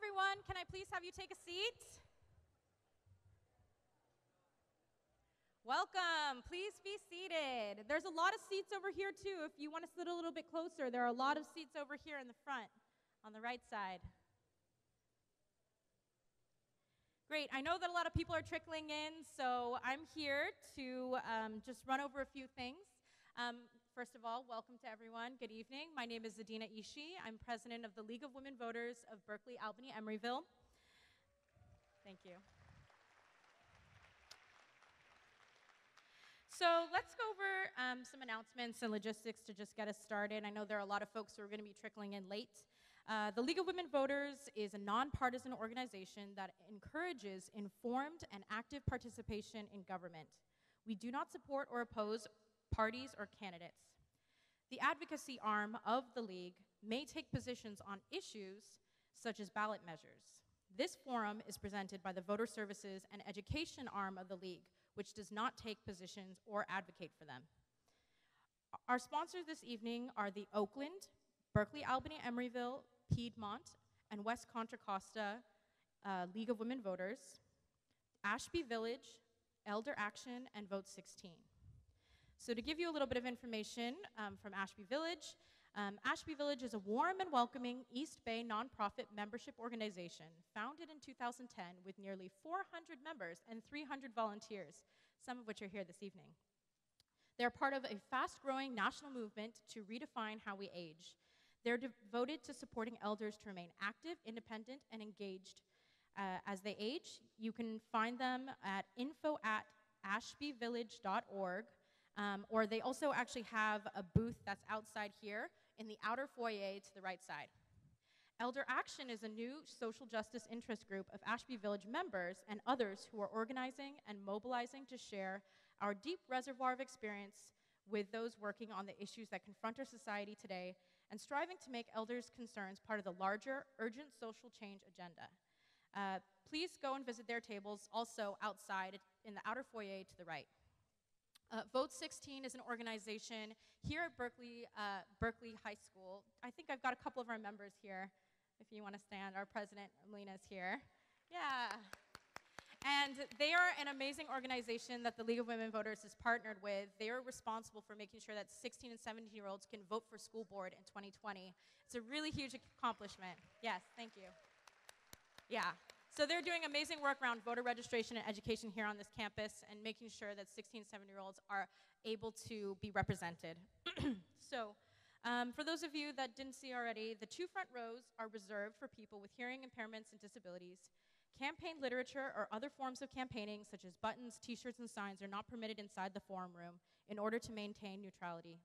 everyone. Can I please have you take a seat? Welcome. Please be seated. There's a lot of seats over here, too. If you want to sit a little bit closer, there are a lot of seats over here in the front, on the right side. Great. I know that a lot of people are trickling in, so I'm here to just run over a few things. First of all, welcome to everyone. Good evening. My name is Zadina Ishii. I'm president of the League of Women Voters of Berkeley, Albany, Emeryville. Thank you. So let's go over some announcements and logistics to just get us started. I know there are a lot of folks who are going to be trickling in late. The League of Women Voters is a nonpartisan organization that encourages informed and active participation in government. We do not support or oppose parties or candidates. The advocacy arm of the League may take positions on issues such as ballot measures. This forum is presented by the Voter Services and Education arm of the League, which does not take positions or advocate for them. Our sponsors this evening are the Oakland, Berkeley, Albany, Emeryville, Piedmont, and West Contra Costa League of Women Voters, Ashby Village, Elder Action, and Vote 16. So to give you a little bit of information from Ashby Village, Ashby Village is a warm and welcoming East Bay nonprofit membership organization founded in 2010 with nearly 400 members and 300 volunteers, some of which are here this evening. They're part of a fast-growing national movement to redefine how we age. They're devoted to supporting elders to remain active, independent, and engaged as they age. You can find them at info@ashbyvillage.org. Or they also actually have a booth that's outside here in the outer foyer to the right side. Elder Action is a new social justice interest group of Ashby Village members and others who are organizing and mobilizing to share our deep reservoir of experience with those working on the issues that confront our society today and striving to make elders' concerns part of the larger, urgent social change agenda. Please go and visit their tables also outside in the outer foyer to the right. Vote 16 is an organization here at Berkeley High School. I think I've got a couple of our members here, if you want to stand. Our president, Melina, is here. Yeah. And they are an amazing organization that the League of Women Voters is partnered with. They are responsible for making sure that 16 and 17-year-olds can vote for school board in 2020. It's a really huge accomplishment. Yes, thank you. Yeah. So they're doing amazing work around voter registration and education here on this campus and making sure that 16 and 17-year-olds are able to be represented. So for those of you that didn't see already, the two front rows are reserved for people with hearing impairments and disabilities. Campaign literature or other forms of campaigning, such as buttons, t-shirts, and signs, are not permitted inside the forum room in order to maintain neutrality.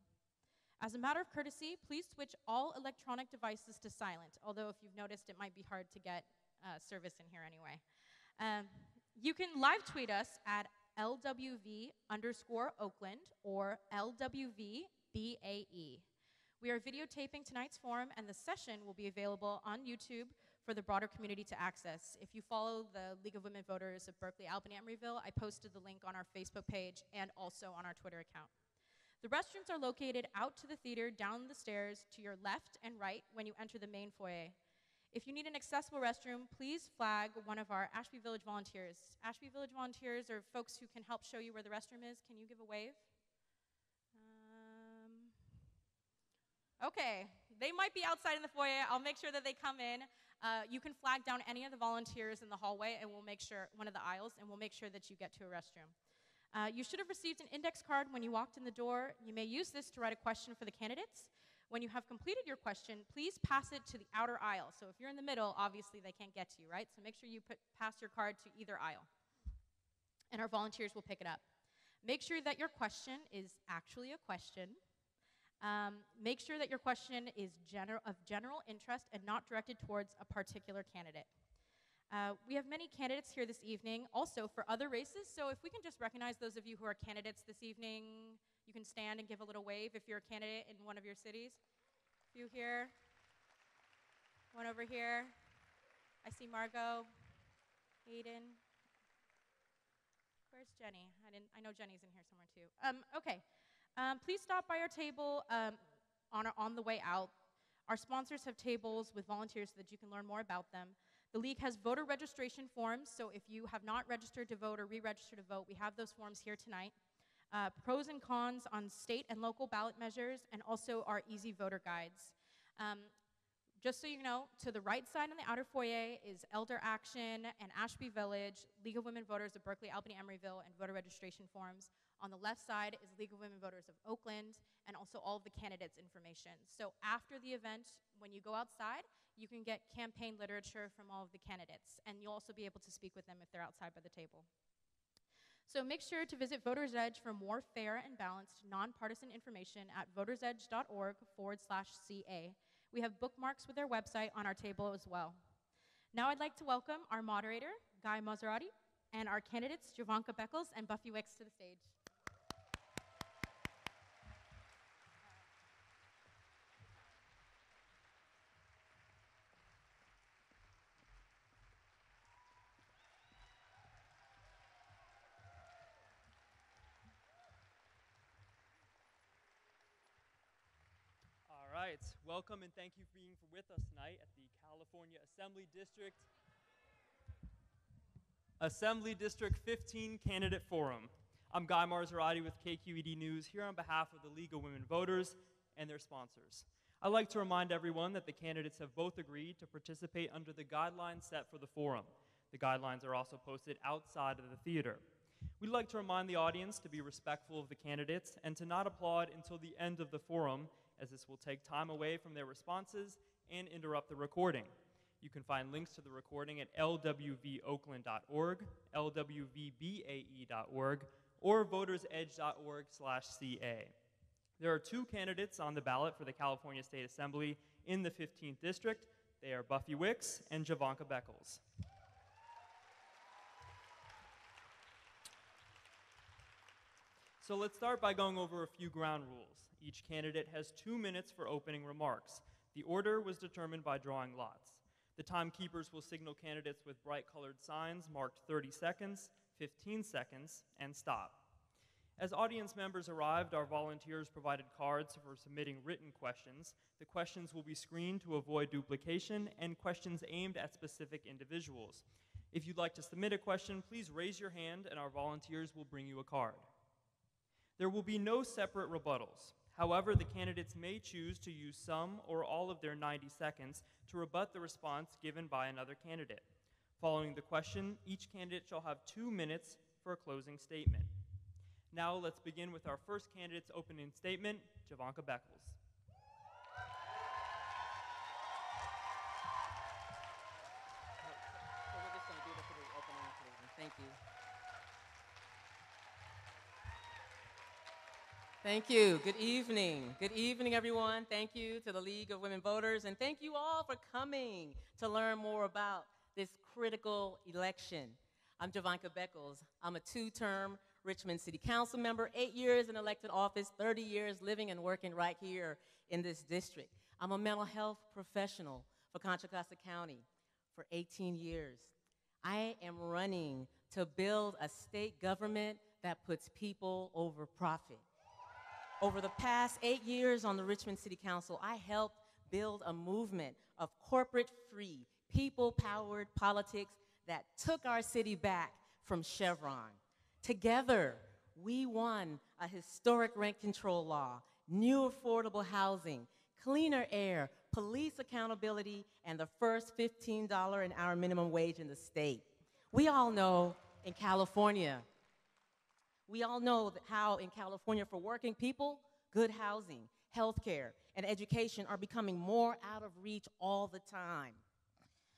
As a matter of courtesy, please switch all electronic devices to silent, although if you've noticed, it might be hard to get service in here anyway. You can live tweet us at LWV_Oakland or LWVBAE. We are videotaping tonight's forum, and the session will be available on YouTube for the broader community to access. If you follow the League of Women Voters of Berkeley, Albany, Emeryville, I posted the link on our Facebook page and also on our Twitter account. The restrooms are located out to the theater, down the stairs to your left and right when you enter the main foyer. If you need an accessible restroom, please flag one of our Ashby Village volunteers. Ashby Village volunteers are folks who can help show you where the restroom is. Can you give a wave? Okay, they might be outside in the foyer. I'll make sure that they come in. You can flag down any of the volunteers in the hallway, and we'll make sure, one of the aisles, and we'll make sure that you get to a restroom. You should have received an index card when you walked in the door. You may use this to write a question for the candidates. When you have completed your question, please pass it to the outer aisle. So if you're in the middle, obviously they can't get to you, right? So make sure you pass your card to either aisle, and our volunteers will pick it up. Make sure that your question is actually a question. Make sure that your question is of general interest and not directed towards a particular candidate. We have many candidates here this evening, also for other races, so if we can just recognize those of you who are candidates this evening. You can stand and give a little wave if you're a candidate in one of your cities. A few here. One over here. I see Margot. Hayden. Where's Jenny? I know Jenny's in here somewhere too. Okay. Please stop by our table on the way out. Our sponsors have tables with volunteers so that you can learn more about them. The League has voter registration forms, so if you have not registered to vote or re-registered to vote, we have those forms here tonight. Pros and cons on state and local ballot measures, and also our easy voter guides. Just so you know, to the right side in the outer foyer is Elder Action and Ashby Village, League of Women Voters of Berkeley, Albany, Emeryville, and voter registration forms. On the left side is League of Women Voters of Oakland, and also all of the candidates' information. So after the event, when you go outside, you can get campaign literature from all of the candidates, and you'll also be able to speak with them if they're outside by the table. So make sure to visit Voters Edge for more fair and balanced, nonpartisan information at votersedge.org/CA. We have bookmarks with their website on our table as well. Now I'd like to welcome our moderator, Guy Maserati, and our candidates, Jovanka Beckles and Buffy Wicks, to the stage. All right, welcome and thank you for being with us tonight at the California Assembly District 15 Candidate Forum. I'm Guy Maserati with KQED News here on behalf of the League of Women Voters and their sponsors. I'd like to remind everyone that the candidates have both agreed to participate under the guidelines set for the forum. The guidelines are also posted outside of the theater. We'd like to remind the audience to be respectful of the candidates and to not applaud until the end of the forum, as this will take time away from their responses and interrupt the recording. You can find links to the recording at lwvoakland.org, lwvbae.org, or votersedge.org/CA. There are two candidates on the ballot for the California State Assembly in the 15th District. They are Buffy Wicks and Jovanka Beckles. So let's start by going over a few ground rules. Each candidate has 2 minutes for opening remarks. The order was determined by drawing lots. The timekeepers will signal candidates with bright-colored signs marked 30 seconds, 15 seconds, and stop. As audience members arrived, our volunteers provided cards for submitting written questions. The questions will be screened to avoid duplication and questions aimed at specific individuals. If you'd like to submit a question, please raise your hand and our volunteers will bring you a card. There will be no separate rebuttals. However, the candidates may choose to use some or all of their 90 seconds to rebut the response given by another candidate. Following the question, each candidate shall have 2 minutes for a closing statement. Now let's begin with our first candidate's opening statement, Jovanka Beckles. So we're just going to do this for the opening and closing. Thank you. Thank you. Good evening. Good evening, everyone. Thank you to the League of Women Voters, and thank you all for coming to learn more about this critical election. I'm Jovanka Beckles. I'm a 2-term Richmond City Council member, 8 years in elected office, 30 years living and working right here in this district. I'm a mental health professional for Contra Costa County for 18 years. I am running to build a state government that puts people over profit. Over the past 8 years on the Richmond City Council, I helped build a movement of corporate-free, people-powered politics that took our city back from Chevron. Together, we won a historic rent control law, new affordable housing, cleaner air, police accountability, and the first $15 an hour minimum wage in the state. We all know in California, how in California for working people, good housing, healthcare, and education are becoming more out of reach all the time.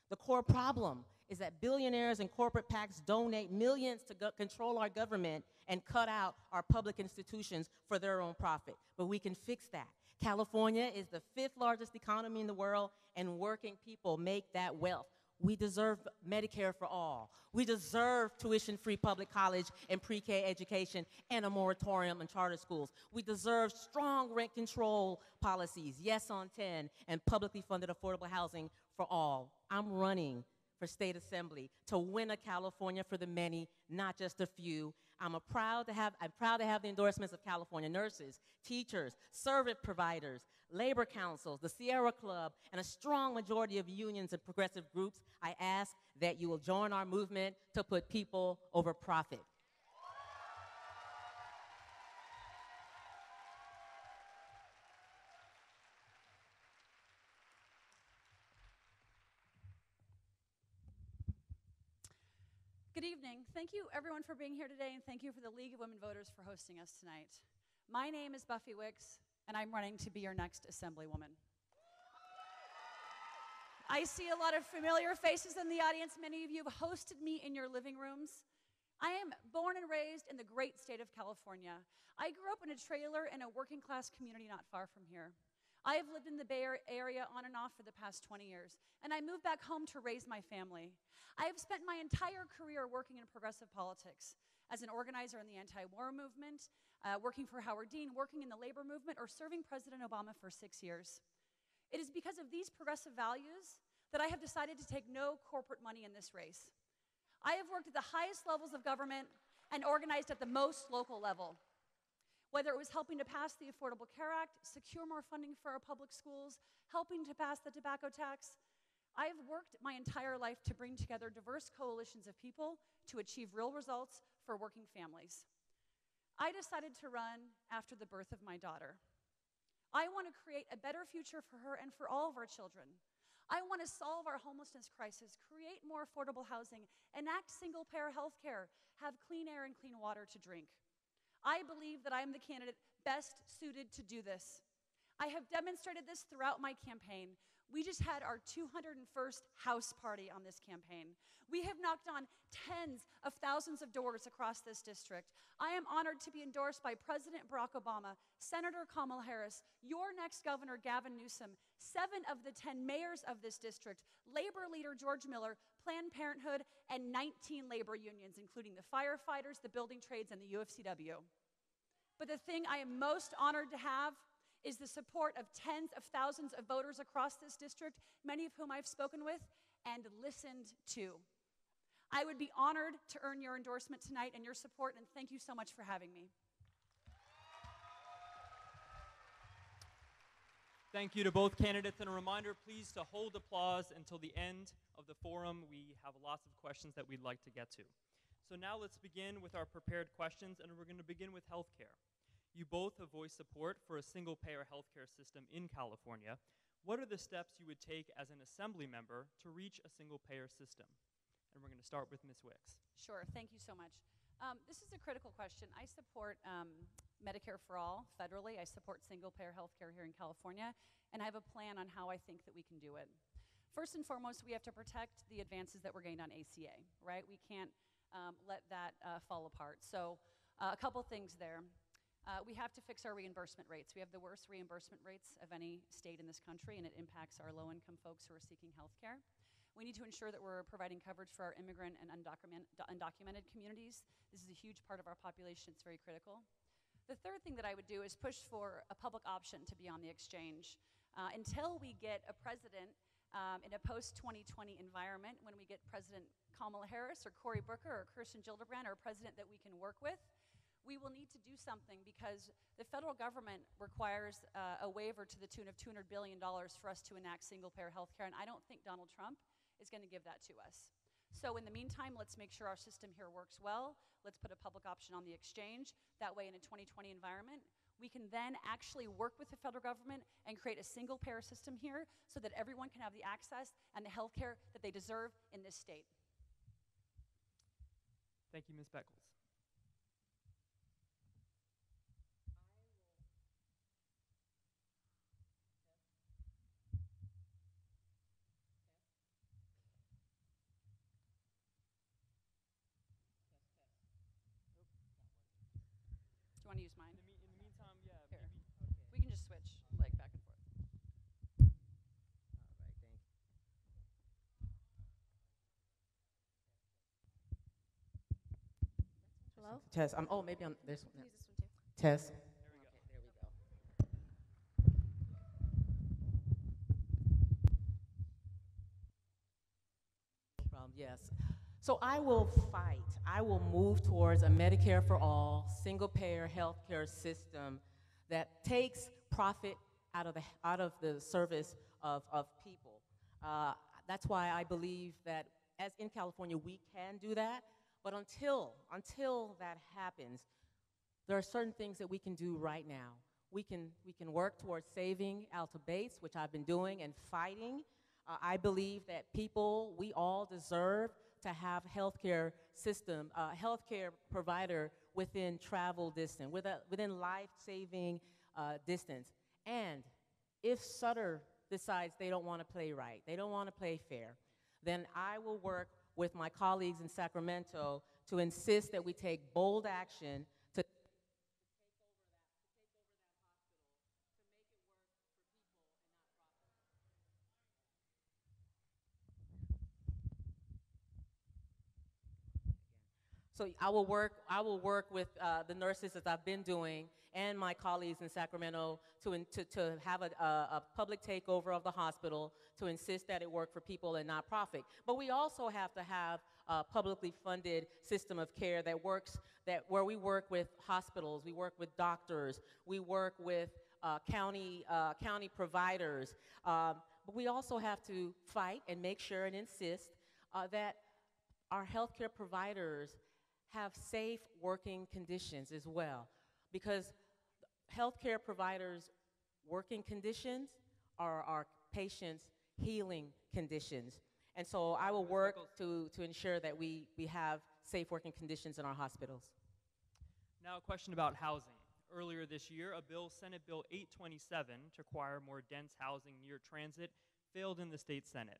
The core problem is that billionaires and corporate PACs donate millions to control our government and cut out our public institutions for their own profit. But we can fix that. California is the 5th largest economy in the world, and working people make that wealth. We deserve Medicare for all. We deserve tuition-free public college and pre-K education and a moratorium on charter schools. We deserve strong rent control policies, yes on 10, and publicly funded affordable housing for all. I'm running for state assembly to win a California for the many, not just a few. I'm proud to have the endorsements of California nurses, teachers, service providers, labor councils, the Sierra Club, and a strong majority of unions and progressive groups. I ask that you will join our movement to put people over profit. Good evening. Thank you, everyone, for being here today, and thank you for the League of Women Voters for hosting us tonight. My name is Buffy Wicks, and I'm running to be your next Assemblywoman. I see a lot of familiar faces in the audience. Many of you have hosted me in your living rooms. I am born and raised in the great state of California. I grew up in a trailer in a working-class community not far from here. I have lived in the Bay Area on and off for the past 20 years, and I moved back home to raise my family. I have spent my entire career working in progressive politics, as an organizer in the anti-war movement, working for Howard Dean, working in the labor movement, or serving President Obama for 6 years. It is because of these progressive values that I have decided to take no corporate money in this race. I have worked at the highest levels of government and organized at the most local level. Whether it was helping to pass the Affordable Care Act, secure more funding for our public schools, helping to pass the tobacco tax, I have worked my entire life to bring together diverse coalitions of people to achieve real results for working families. I decided to run after the birth of my daughter. I want to create a better future for her and for all of our children. I want to solve our homelessness crisis, create more affordable housing, enact single-payer health care, have clean air and clean water to drink. I believe that I am the candidate best suited to do this. I have demonstrated this throughout my campaign. We just had our 201st house party on this campaign. We have knocked on tens of thousands of doors across this district. I am honored to be endorsed by President Barack Obama, Senator Kamala Harris, your next governor, Gavin Newsom, 7 of the 10 mayors of this district, labor leader George Miller, Planned Parenthood, and 19 labor unions, including the firefighters, the building trades, and the UFCW. But the thing I am most honored to have is the support of tens of thousands of voters across this district, many of whom I've spoken with and listened to. I would be honored to earn your endorsement tonight and your support, and thank you so much for having me. Thank you to both candidates, and a reminder, please, to hold applause until the end of the forum. We have lots of questions that we'd like to get to. So now let's begin with our prepared questions, and we're going to begin with healthcare. You both have voiced support for a single-payer healthcare system in California. What are the steps you would take as an assembly member to reach a single-payer system? And we're going to start with Ms. Wicks. Sure, thank you so much. This is a critical question. I support Medicare for all federally. I support single-payer healthcare here in California, and I have a plan on how I think that we can do it. First and foremost, we have to protect the advances that were gained on ACA, right? We can't let that fall apart. So a couple things there. We have to fix our reimbursement rates. We have the worst reimbursement rates of any state in this country, and it impacts our low-income folks who are seeking health care. We need to ensure that we're providing coverage for our immigrant and undocumented communities. This is a huge part of our population. It's very critical. The third thing that I would do is push for a public option to be on the exchange. Until we get a president in a post-2020 environment, when we get President Kamala Harris or Cory Booker or Kirsten Gillibrand or a president that we can work with, we will need to do something because the federal government requires a waiver to the tune of $200 billion for us to enact single-payer health care, and I don't think Donald Trump is going to give that to us. So in the meantime, let's make sure our system here works well. Let's put a public option on the exchange. That way, in a 2020 environment, we can then actually work with the federal government and create a single-payer system here so that everyone can have the access and the health care that they deserve in this state. Thank you, Ms. Beckles. Do you want to use mine? In the meantime, yeah, Here. maybe. We can just switch, like, back and forth. All right, thank you. Hello? Test. Oh, maybe I'm. There's one. Use this one too. Test. There we go. Okay, there we go. No problem. Yes. So I will fight. I will move towards a Medicare for all, single-payer healthcare system that takes profit out of the service of people. That's why I believe that, as in California, we can do that. But until that happens, there are certain things that we can do right now. We can work towards saving Alta Bates, which I've been doing and fighting. I believe that we all deserve to have healthcare system, healthcare provider within travel distance, within life-saving distance. And if Sutter decides they don't want to play right, they don't want to play fair, then I will work with my colleagues in Sacramento to insist that we take bold action to So I will work with the nurses, as I've been doing, and my colleagues in Sacramento to have a public takeover of the hospital, to insist that it work for people and not profit. But we also have to have a publicly funded system of care that works, where we work with hospitals, we work with doctors, we work with county providers. But we also have to fight and make sure and insist that our healthcare providers have safe working conditions as well, because healthcare providers' working conditions are our patients' healing conditions. And so I will work to ensure that we have safe working conditions in our hospitals. Now a question about housing. Earlier this year, Senate Bill 827, to acquire more dense housing near transit, failed in the state Senate.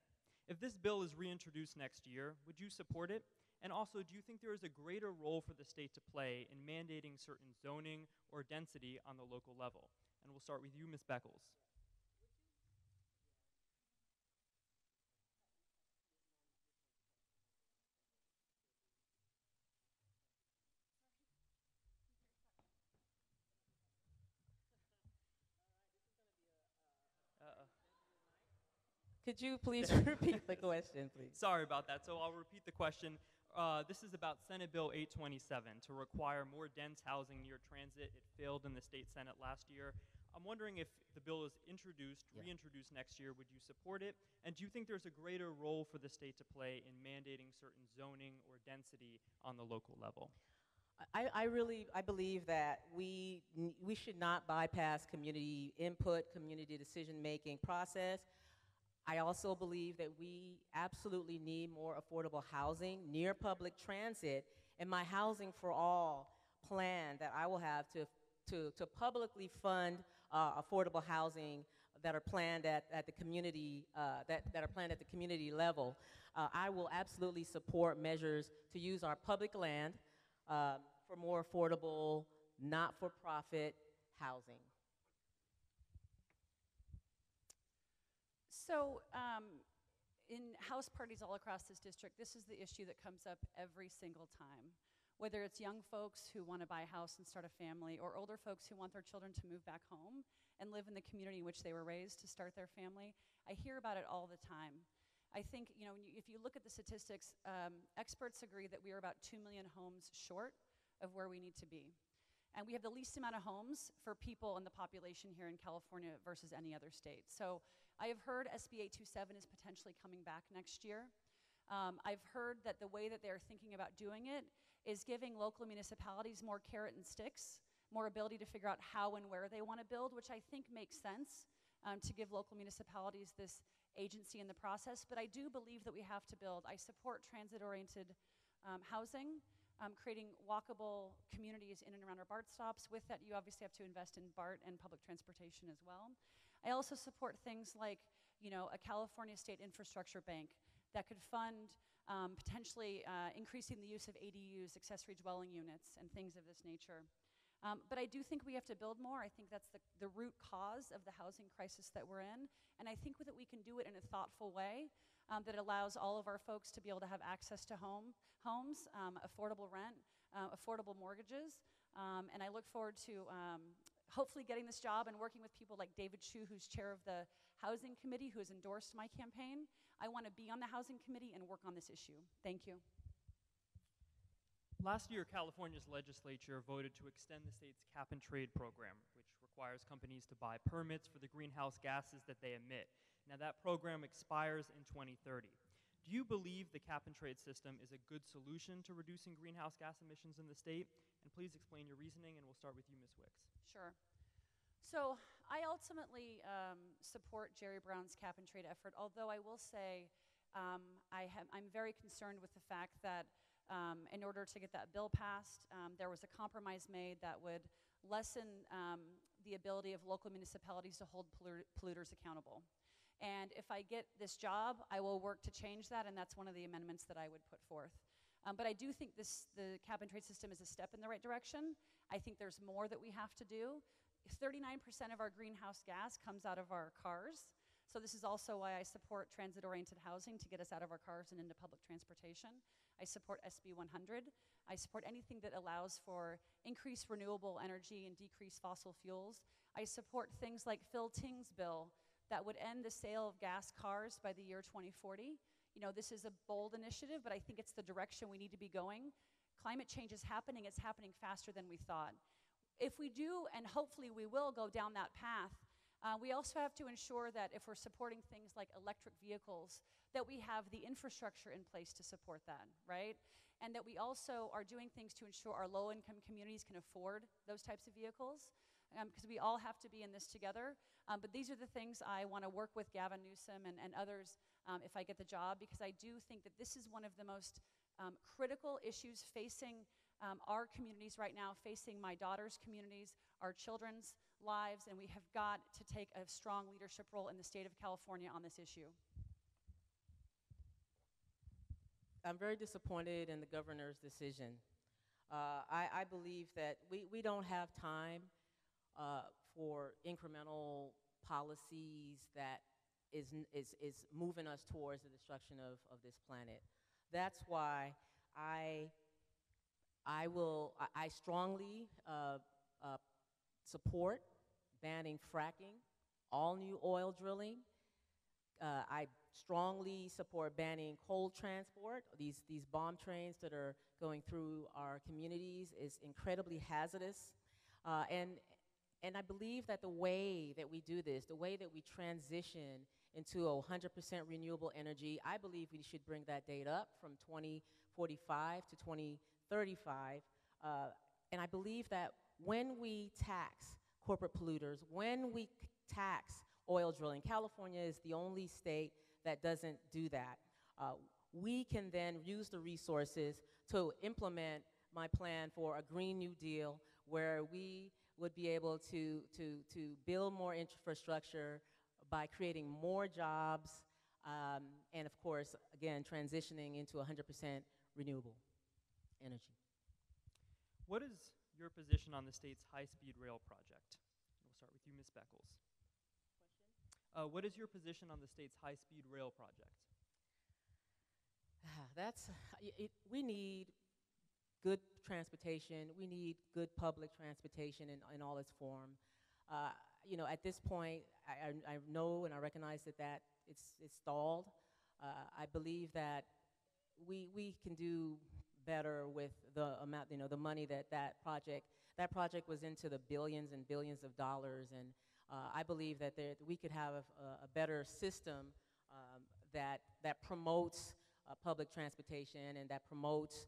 If this bill is reintroduced next year, would you support it? And also, do you think there is a greater role for the state to play in mandating certain zoning or density on the local level? And we'll start with you, Ms. Beckles. Could you please repeat the question, please? Sorry about that. So I'll repeat the question. This is about Senate Bill 827 to require more dense housing near transit. It failed in the state Senate last year. I'm wondering, if the bill is reintroduced next year, would you support it? And do you think there's a greater role for the state to play in mandating certain zoning or density on the local level? I believe that we should not bypass community input, community decision-making process. I also believe that we absolutely need more affordable housing near public transit, and my Housing for All plan that I will have to publicly fund affordable housing that are planned at the community that are planned at the community level. I will absolutely support measures to use our public land for more affordable, not-for-profit housing. So in house parties all across this district, this is the issue that comes up every single time. Whether it's young folks who want to buy a house and start a family, or older folks who want their children to move back home and live in the community in which they were raised to start their family, I hear about it all the time. I think, if you look at the statistics, experts agree that we are about 2 million homes short of where we need to be. And we have the least amount of homes for people in the population here in California versus any other state. So I have heard SB 827 is potentially coming back next year. I've heard that the way that they're thinking about doing it is giving local municipalities more carrot and sticks, more ability to figure out how and where they want to build, which I think makes sense, to give local municipalities this agency in the process. But I do believe that we have to build. I support transit-oriented housing. Creating walkable communities in and around our BART stops. With that, you obviously have to invest in BART and public transportation as well. I also support things like, a California State Infrastructure Bank that could fund potentially increasing the use of ADUs, accessory dwelling units, and things of this nature. But I do think we have to build more. I think that's the root cause of the housing crisis that we're in. And I think that we can do it in a thoughtful way that allows all of our folks to be able to have access to homes, affordable rent, affordable mortgages. And I look forward to hopefully getting this job and working with people like David Chu, who's chair of the Housing Committee, who has endorsed my campaign. I want to be on the Housing Committee and work on this issue. Thank you. Last year, California's legislature voted to extend the state's cap and trade program, which requires companies to buy permits for the greenhouse gases that they emit. Now, that program expires in 2030. Do you believe the cap and trade system is a good solution to reducing greenhouse gas emissions in the state? And please explain your reasoning, and we'll start with you, Ms. Wicks. Sure. So I ultimately support Jerry Brown's cap and trade effort, although I will say I'm very concerned with the fact that in order to get that bill passed, there was a compromise made that would lessen the ability of local municipalities to hold polluters accountable. And if I get this job, I will work to change that, and that's one of the amendments that I would put forth. But I do think the cap and trade system is a step in the right direction. I think there's more that we have to do. 39% of our greenhouse gas comes out of our cars. So this is also why I support transit-oriented housing to get us out of our cars and into public transportation. I support SB 100. I support anything that allows for increased renewable energy and decreased fossil fuels. I support things like Phil Ting's bill that would end the sale of gas cars by the year 2040. You know, this is a bold initiative, but I think it's the direction we need to be going. Climate change is happening. It's happening faster than we thought. If we do, and hopefully we will go down that path, we also have to ensure that if we're supporting things like electric vehicles, that we have the infrastructure in place to support that, right? And that we also are doing things to ensure our low-income communities can afford those types of vehicles, because we all have to be in this together. But these are the things I want to work with Gavin Newsom and others if I get the job, because I do think that this is one of the most critical issues facing our communities right now, facing my daughter's communities, our children's lives, and we have got to take a strong leadership role in the state of California on this issue. I'm very disappointed in the governor's decision. I believe that we don't have time for incremental policies that is moving us towards the destruction of this planet. That's why I strongly support banning fracking, all new oil drilling. I strongly support banning coal transport. These bomb trains that are going through our communities is incredibly hazardous. And I believe that the way that we do this, the way that we transition into 100% renewable energy, I believe we should bring that date up from 2045 to 2035. And I believe that when we tax corporate polluters, when we tax oil drilling, California is the only state that doesn't do that. We can then use the resources to implement my plan for a Green New Deal, where we would be able to build more infrastructure by creating more jobs, and of course, again, transitioning into 100% renewable energy. What is your position on the state's high-speed rail project? We'll start with you, Ms. Beckles. What is your position on the state's high-speed rail project? We need good transportation. We need good public transportation in all its form. You know, at this point, I know and I recognize that it's stalled. I believe that we can do better with the amount, you know, the money that project was into the billions and billions of dollars, and I believe that we could have a better system that promotes public transportation and that promotes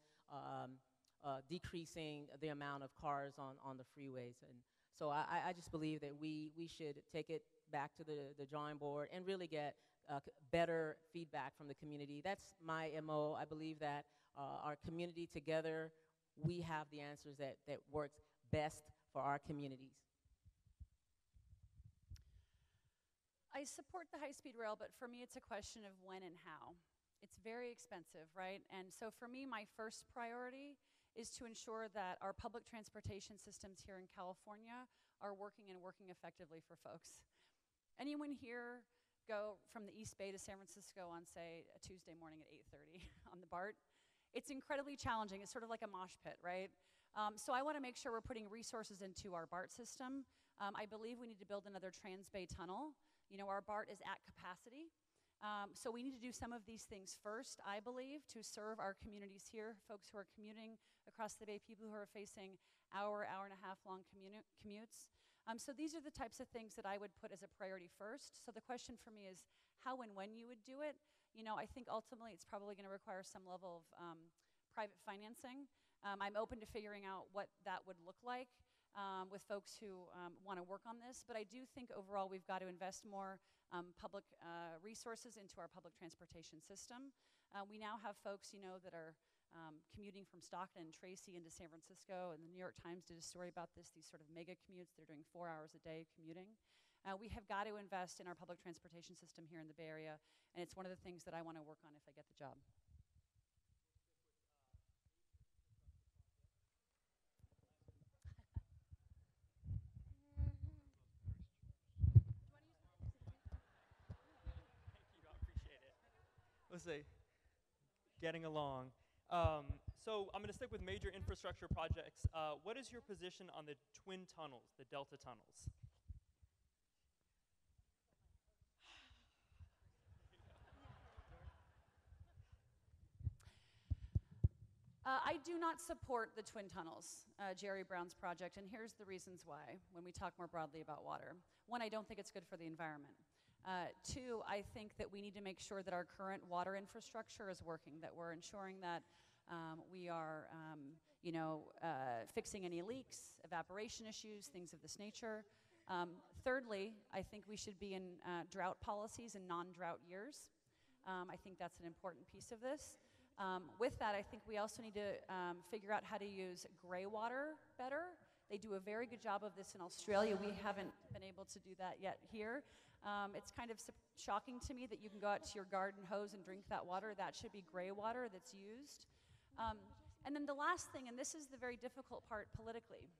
decreasing the amount of cars on the freeways. And so I just believe that we should take it back to the drawing board and really get better feedback from the community. That's my MO. I believe that our community together, we have the answers that works best for our communities. I support the high-speed rail, but for me it's a question of when and how. It's very expensive, right? And so for me, my first priority is to ensure that our public transportation systems here in California are working effectively for folks. Anyone here go from the East Bay to San Francisco on, say, a Tuesday morning at 8:30 on the BART? It's incredibly challenging. It's sort of like a mosh pit, right? So I want to make sure we're putting resources into our BART system. I believe we need to build another Transbay tunnel. You know, our BART is at capacity. So we need to do some of these things first, I believe, to serve our communities here, folks who are commuting across the Bay, people who are facing hour and a half long commutes. So these are the types of things that I would put as a priority first. So the question for me is how and when you would do it. You know, I think ultimately it's probably going to require some level of private financing. I'm open to figuring out what that would look like with folks who want to work on this. But I do think overall we've got to invest more public resources into our public transportation system. We now have folks, you know, that are commuting from Stockton and Tracy into San Francisco, and the New York Times did a story about this, these sort of mega commutes. They're doing 4 hours a day commuting. We have got to invest in our public transportation system here in the Bay Area, and it's one of the things that I want to work on if I get the job. Let's see. Getting along. So I'm going to stick with major infrastructure projects. What is your position on the twin tunnels, the Delta tunnels? I do not support the twin tunnels, Jerry Brown's project, and here's the reasons why when we talk more broadly about water. One, I don't think it's good for the environment. Two, I think that we need to make sure that our current water infrastructure is working, that we're ensuring that we are, fixing any leaks, evaporation issues, things of this nature. Thirdly, I think we should be in drought policies in non-drought years. I think that's an important piece of this. With that, I think we also need to figure out how to use gray water better. They do a very good job of this in Australia. We haven't been able to do that yet here. It's kind of shocking to me that you can go out to your garden hose and drink that water. That should be gray water that's used. And then the last thing, and this is the very difficult part politically,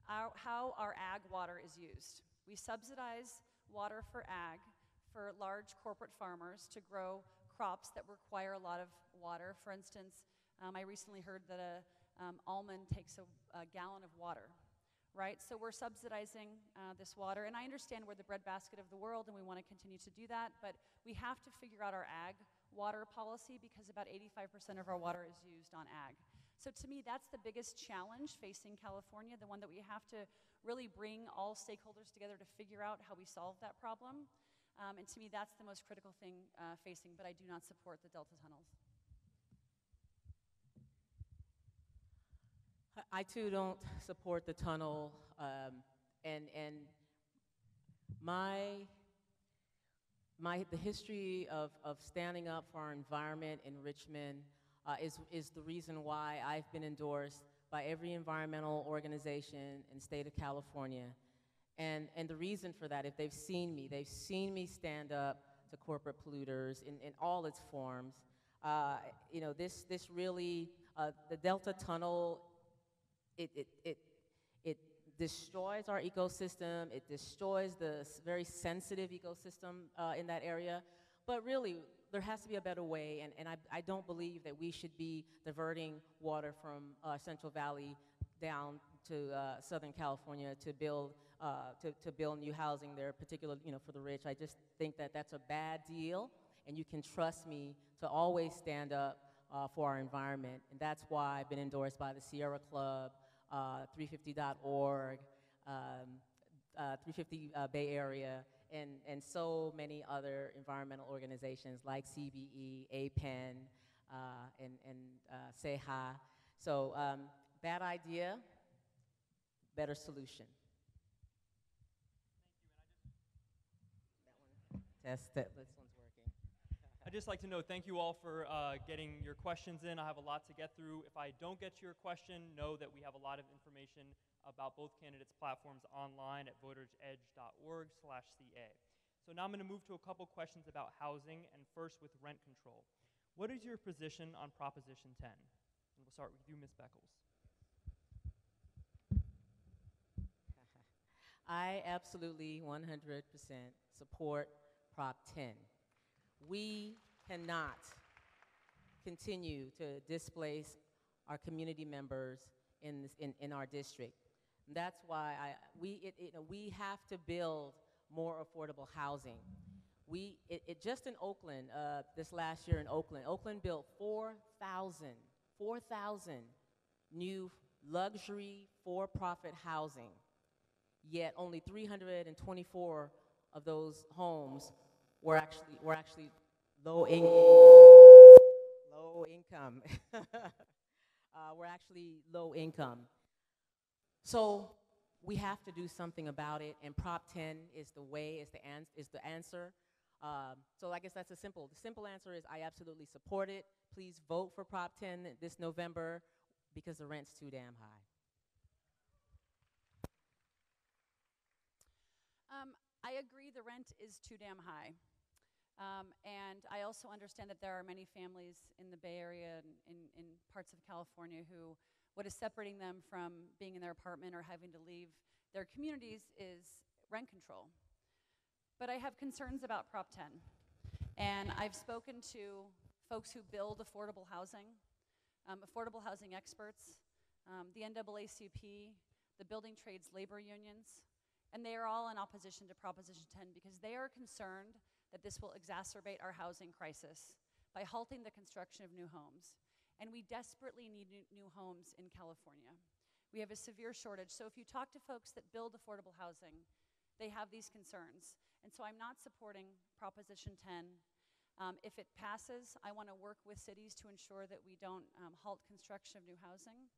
how our ag water is used. We subsidize water for ag, for large corporate farmers to grow crops that require a lot of water. For instance, I recently heard that an almond takes a gallon of water, right? So we're subsidizing this water, and I understand we're the breadbasket of the world, and we want to continue to do that, but we have to figure out our ag water policy because about 85% of our water is used on ag. So to me, that's the biggest challenge facing California, the one that we have to really bring all stakeholders together to figure out how we solve that problem. And to me, that's the most critical thing facing, but I do not support the Delta tunnels. I too don't support the tunnel, and the history of standing up for our environment in Richmond is the reason why I've been endorsed by every environmental organization in the state of California. And the reason for that, if they've seen me stand up to corporate polluters in all its forms. This really, the Delta Tunnel, it destroys our ecosystem. It destroys the very sensitive ecosystem in that area. But really, there has to be a better way, and I don't believe that we should be diverting water from Central Valley down to Southern California to build new housing there, particularly for the rich. I just think that that's a bad deal, and you can trust me to always stand up for our environment, and that's why I've been endorsed by the Sierra Club, 350.org, 350 Bay Area, and so many other environmental organizations like CBE, APEN, and SEHA. So bad idea, better solution. Test that this one's working. I'd just like to know, thank you all for getting your questions in. I have a lot to get through. If I don't get to your question, know that we have a lot of information about both candidates' platforms online at votersedge.org/CA. So now I'm going to move to a couple questions about housing, and first with rent control. What is your position on Proposition 10? And we'll start with you, Ms. Beckles. I absolutely 100% support Prop 10. We cannot continue to displace our community members in our district. And that's why we have to build more affordable housing. It just in Oakland, this last year in Oakland, Oakland built 4,000 new luxury for-profit housing, yet only 324 of those homes were actually low income. Were actually low income. So we have to do something about it, and Prop 10 is the way, is the answer. So I guess that's the simple answer is I absolutely support it. Please vote for Prop 10 this November because the rent's too damn high. I agree the rent is too damn high. And I also understand that there are many families in the Bay Area and in parts of California who what is separating them from being in their apartment or having to leave their communities is rent control. But I have concerns about Prop 10. And I've spoken to folks who build affordable housing experts, the NAACP, the building trades labor unions, and they are all in opposition to Proposition 10 because they are concerned that this will exacerbate our housing crisis by halting the construction of new homes. And we desperately need new homes in California. We have a severe shortage. So if you talk to folks that build affordable housing, they have these concerns. And so I'm not supporting Proposition 10. If it passes, I want to work with cities to ensure that we don't halt construction of new housing.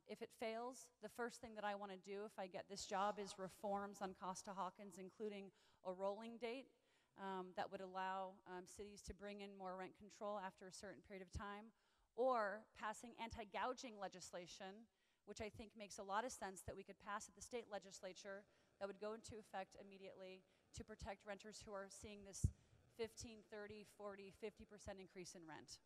If it fails, the first thing that I want to do if I get this job is reforms on Costa-Hawkins, including a rolling date that would allow cities to bring in more rent control after a certain period of time, or passing anti-gouging legislation, which I think makes a lot of sense that we could pass at the state legislature that would go into effect immediately to protect renters who are seeing this 15, 30, 40, 50% increase in rent.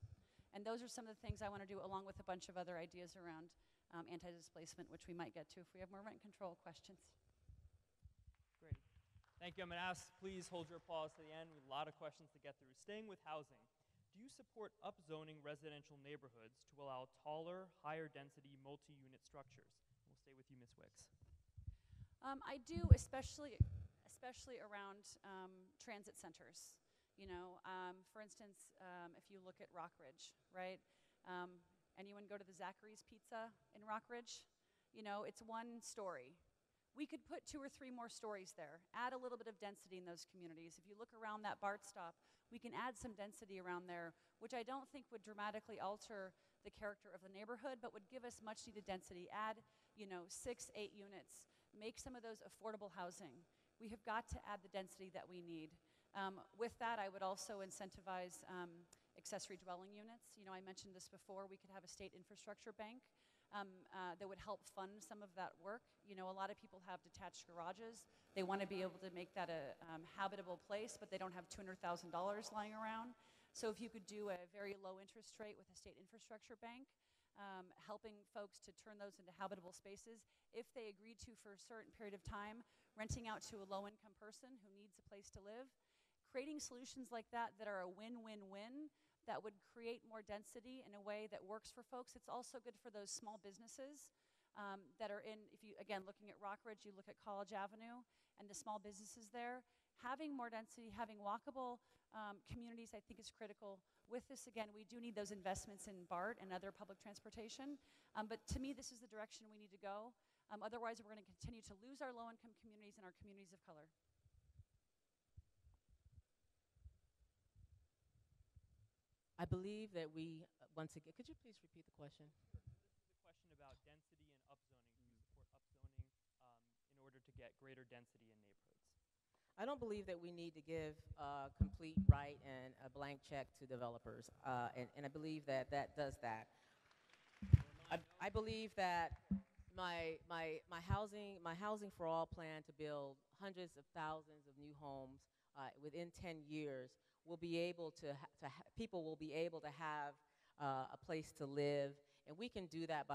And those are some of the things I want to do along with a bunch of other ideas around anti-displacement, which we might get to if we have more rent control questions. Great. Thank you. I'm going to ask, please hold your applause to the end. We have a lot of questions to get through. Staying with housing, do you support upzoning residential neighborhoods to allow taller, higher density, multi-unit structures? We'll stay with you, Ms. Wicks. I do, especially around transit centers. You know, for instance, if you look at Rockridge, right? Anyone go to the Zachary's Pizza in Rockridge? You know, it's one story. We could put 2 or 3 more stories there, add a little bit of density in those communities. If you look around that BART stop, we can add some density around there, which I don't think would dramatically alter the character of the neighborhood, but would give us much needed density. Add, you know, 6, 8 units, make some of those affordable housing. We have got to add the density that we need. With that, I would also incentivize accessory dwelling units. You know, I mentioned this before. We could have a state infrastructure bank that would help fund some of that work. You know, a lot of people have detached garages. They want to be able to make that a habitable place, but they don't have $200,000 lying around. So if you could do a very low interest rate with a state infrastructure bank, helping folks to turn those into habitable spaces, if they agreed to for a certain period of time, renting out to a low-income person who needs a place to live, creating solutions like that that are a win-win-win that would create more density in a way that works for folks. It's also good for those small businesses that are in, if you, again, looking at Rockridge, you look at College Avenue and the small businesses there. Having more density, having walkable communities, I think is critical. With this, again, we do need those investments in BART and other public transportation. But to me, this is the direction we need to go. Otherwise, we're going to continue to lose our low-income communities and our communities of color. I believe that we, once again, could you please repeat the question? This is a question about density and upzoning. Do you support upzoning in order to get greater density in neighborhoods? I don't believe that we need to give a complete right and a blank check to developers, and I believe that that does that. I believe that my housing for all plan to build hundreds of thousands of new homes within 10 years will be able to people will be able to have a place to live, and we can do that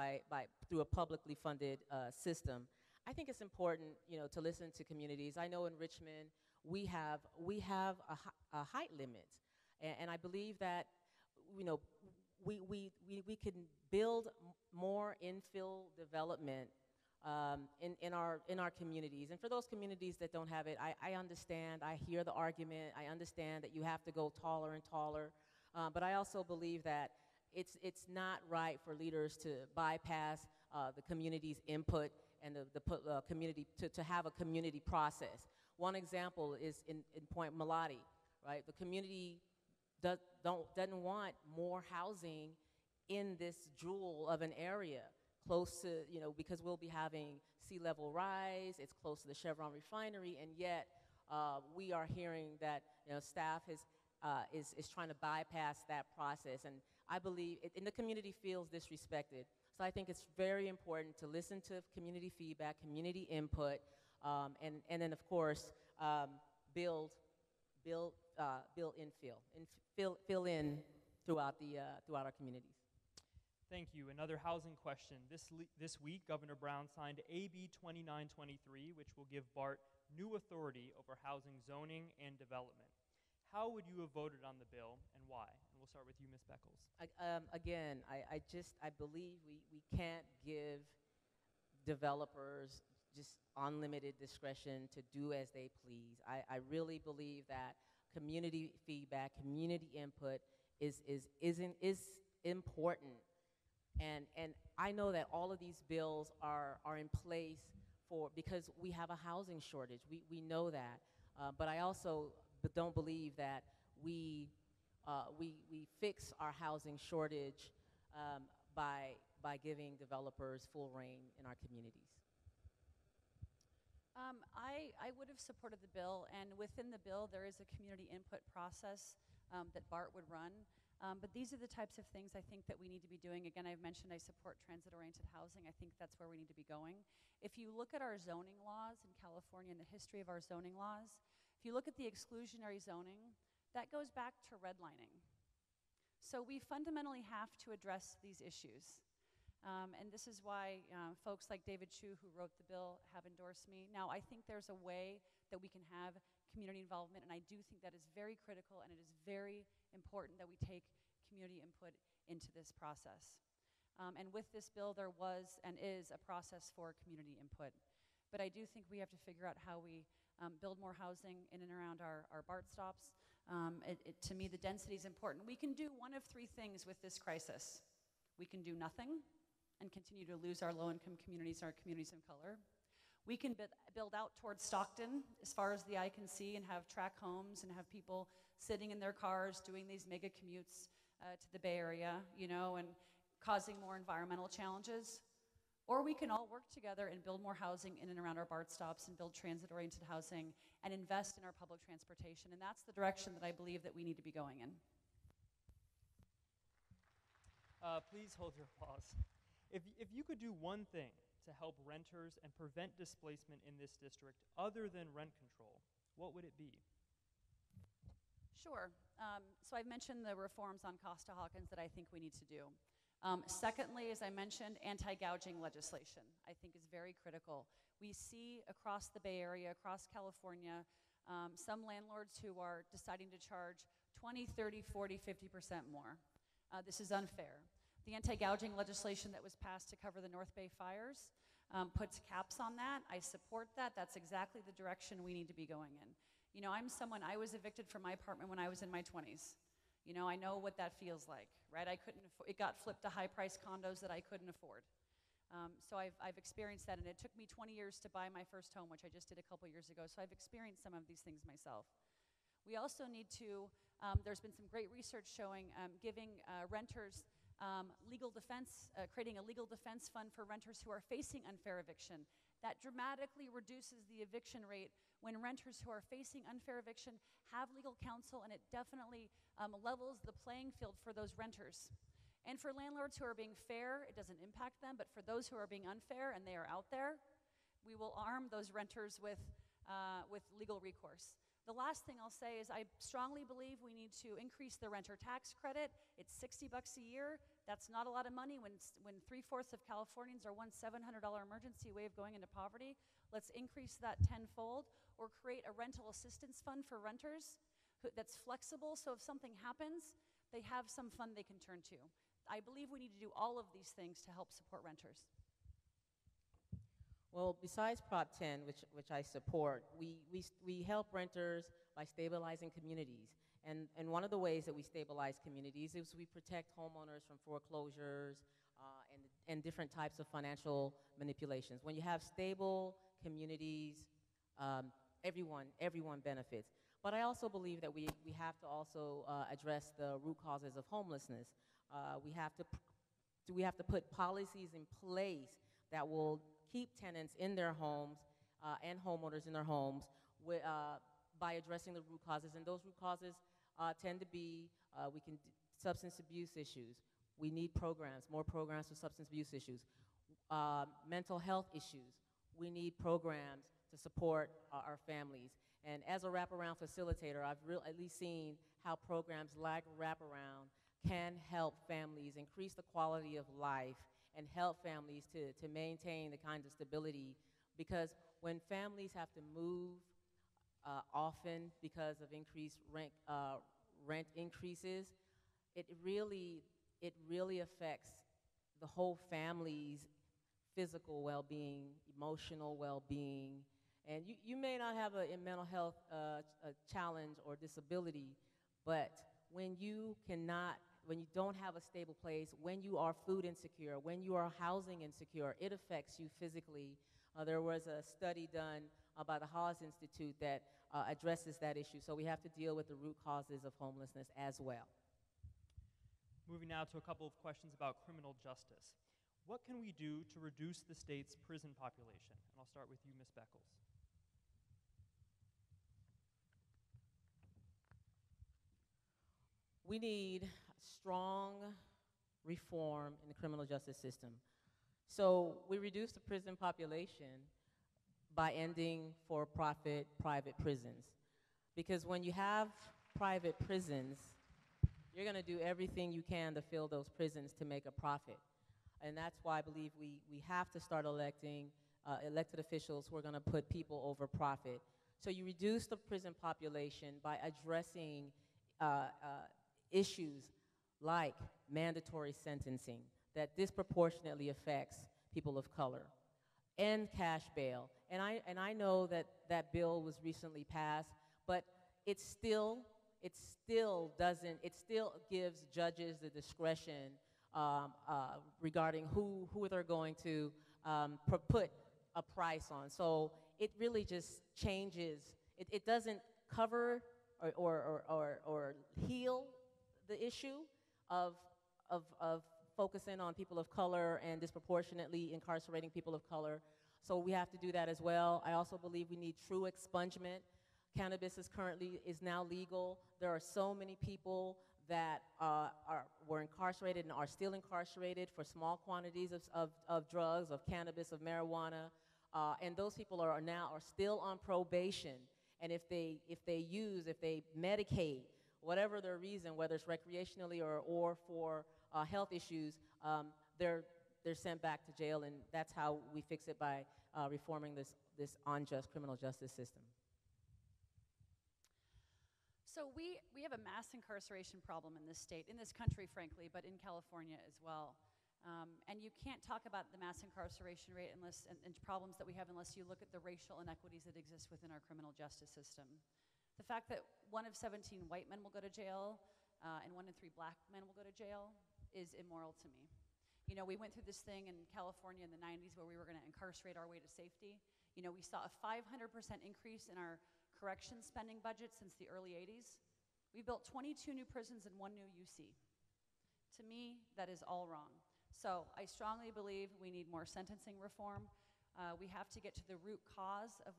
through a publicly funded system. I think it's important, you know, to listen to communities. I know in Richmond we have a height limit, and I believe that, you know, we can build more infill development in our communities. And for those communities that don't have it, I understand. I hear the argument. I understand that you have to go taller and taller. But I also believe that it's not right for leaders to bypass the community's input and the community to have a community process. One example is in Point Mulati, right? The community doesn't want more housing in this jewel of an area close to, because we'll be having sea level rise, it's close to the Chevron refinery, and yet we are hearing that staff is trying to bypass that process. And I believe, and the community feels disrespected. So I think it's very important to listen to community feedback, community input, and then of course build fill in throughout our communities. Thank you. Another housing question. This week, Governor Brown signed AB 2923, which will give BART new authority over housing zoning and development. How would you have voted on the bill, and why? And we'll start with you, Ms. Beckles. Again, I believe we can't give developers just unlimited discretion to do as they please. I really believe that community feedback, community input is important. And I know that all of these bills are in place because we have a housing shortage. We know that. But I also don't believe that we fix our housing shortage by giving developers full reign in our communities. I would have supported the bill, and within the bill there is a community input process that BART would run. But these are the types of things I think that we need to be doing. Again, I've mentioned I support transit-oriented housing. I think that's where we need to be going. If you look at our zoning laws in California and the history of our zoning laws, if you look at the exclusionary zoning, that goes back to redlining. So we fundamentally have to address these issues. And this is why folks like David Chu, who wrote the bill, have endorsed me. Now, I think there's a way that we can have community involvement, and I do think that is very critical, and it is very important that we take community input into this process. And with this bill, there was and is a process for community input. But I do think we have to figure out how we build more housing in and around our BART stops. To me, the density is important. We can do one of three things with this crisis. We can do nothing and continue to lose our low-income communities, our communities of color. We can build out towards Stockton as far as the eye can see and have track homes and have people sitting in their cars doing these mega commutes to the Bay Area, and causing more environmental challenges. Or we can all work together and build more housing in and around our BART stops and build transit-oriented housing and invest in our public transportation. And that's the direction that I believe that we need to be going in. Please hold your applause. If you could do one thing to help renters and prevent displacement in this district other than rent control, what would it be? Sure. So I've mentioned the reforms on Costa-Hawkins that I think we need to do. Secondly, as I mentioned, anti-gouging legislation I think is very critical. We see across the Bay Area, across California, some landlords who are deciding to charge 20, 30, 40, 50% more. This is unfair. The anti-gouging legislation that was passed to cover the North Bay fires puts caps on that. I support that. That's exactly the direction we need to be going in. I was evicted from my apartment when I was in my 20s. I know what that feels like, right? It got flipped to high-priced condos that I couldn't afford. So I've experienced that, and it took me 20 years to buy my first home, which I just did a couple years ago, so I've experienced some of these things myself. We also need to, there's been some great research showing giving renters legal defense, creating a legal defense fund for renters who are facing unfair eviction. That dramatically reduces the eviction rate when renters who are facing unfair eviction have legal counsel, and it definitely levels the playing field for those renters. And for landlords who are being fair, it doesn't impact them, but for those who are being unfair and they are out there, we will arm those renters with legal recourse. The last thing I'll say is I strongly believe we need to increase the renter tax credit. It's $60 a year. That's not a lot of money when 3/4 of Californians are one $700 emergency wave going into poverty. Let's increase that tenfold, or create a rental assistance fund for renters that's flexible, so if something happens, they have some fund they can turn to. I believe we need to do all of these things to help support renters. Well, besides Prop 10, which I support, we help renters by stabilizing communities. And one of the ways that we stabilize communities is we protect homeowners from foreclosures and different types of financial manipulations. When you have stable communities, everyone benefits. But I also believe that we have to also address the root causes of homelessness. We have to put policies in place that will keep tenants in their homes and homeowners in their homes by addressing the root causes. And those root causes tend to be substance abuse issues. We need programs, more programs for substance abuse issues. Mental health issues. We need programs to support our families. And as a wraparound facilitator, I've at least seen how programs like wraparound can help families increase the quality of life and help families to maintain the kind of stability, because when families have to move often because of increased rent increases, it really affects the whole family's physical well-being, emotional well-being. And you may not have a mental health challenge or disability, but when you don't have a stable place, when you are food insecure, when you are housing insecure, it affects you physically. There was a study done by the Hollis Institute that addresses that issue. So we have to deal with the root causes of homelessness as well. Moving now to a couple of questions about criminal justice. What can we do to reduce the state's prison population? And I'll start with you, Ms. Beckles. We need strong reform in the criminal justice system. So we reduce the prison population by ending for-profit private prisons. Because when you have private prisons, you're going to do everything you can to fill those prisons to make a profit. And that's why I believe we have to start electing elected officials who are going to put people over profit. So you reduce the prison population by addressing issues like mandatory sentencing that disproportionately affects people of color, and cash bail. And I know that that bill was recently passed, but it still gives judges the discretion regarding who they're going to put a price on. So it really just changes. It doesn't cover or heal the issue of focusing on people of color and disproportionately incarcerating people of color. So we have to do that as well. I also believe we need true expungement. Cannabis is now legal. There are so many people that were incarcerated and are still incarcerated for small quantities of drugs, of cannabis, of marijuana, and those people are still on probation. And if they medicate, whatever their reason, whether it's recreationally or for health issues, they're sent back to jail, and that's how we fix it, by reforming this unjust criminal justice system. So we have a mass incarceration problem in this state, in this country, frankly, but in California as well. And you can't talk about the mass incarceration rate and problems that we have unless you look at the racial inequities that exist within our criminal justice system. The fact that 1 of 17 white men will go to jail and 1 in 3 black men will go to jail is immoral to me. You know, we went through this thing in California in the 90s where we were going to incarcerate our way to safety. You know, we saw a 500% increase in our correction spending budget since the early 80s. We built 22 new prisons and 1 new UC. To me, that is all wrong. So I strongly believe we need more sentencing reform. We have to get to the root cause of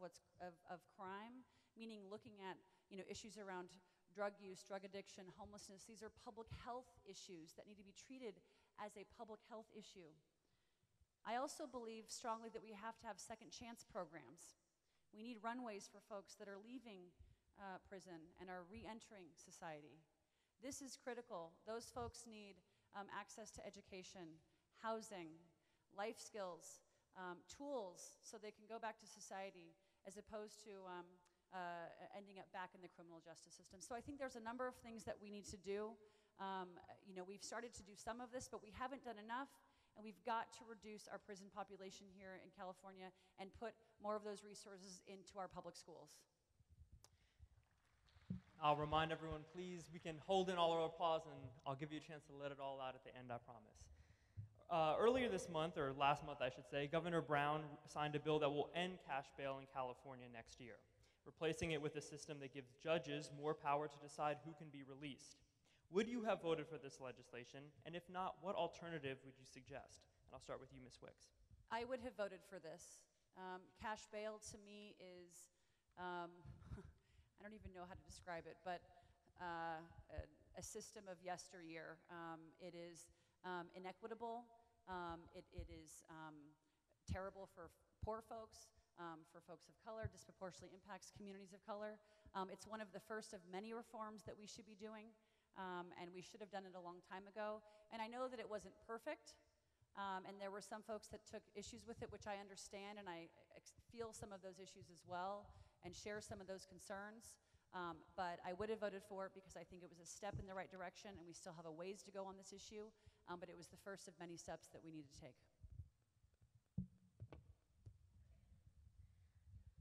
crime, meaning looking at issues around drug use, drug addiction, homelessness. These are public health issues that need to be treated as a public health issue. I also believe strongly that we have to have second chance programs. We need runways for folks that are leaving prison and are re-entering society. This is critical. Those folks need access to education, housing, life skills, tools, so they can go back to society as opposed to ending up back in the criminal justice system. So I think there's a number of things that we need to do. We've started to do some of this, but we haven't done enough. and we've got to reduce our prison population here in California and put more of those resources into our public schools. I'll remind everyone, please, we can hold in all our applause, and I'll give you a chance to let it all out at the end, I promise. Earlier this month, or last month I should say, Governor Brown signed a bill that will end cash bail in California next year, replacing it with a system that gives judges more power to decide who can be released. Would you have voted for this legislation? And if not, what alternative would you suggest? And I'll start with you, Ms. Wicks. I would have voted for this. Cash bail to me is, I don't even know how to describe it, but a system of yesteryear. It is inequitable. It is terrible for poor folks, for folks of color, disproportionately impacts communities of color. It's one of the first of many reforms that we should be doing, and we should have done it a long time ago. And I know that it wasn't perfect, and there were some folks that took issues with it, which I understand, and I feel some of those issues as well, and share some of those concerns. But I would have voted for it because I think it was a step in the right direction, and we still have a ways to go on this issue, but it was the first of many steps that we need to take.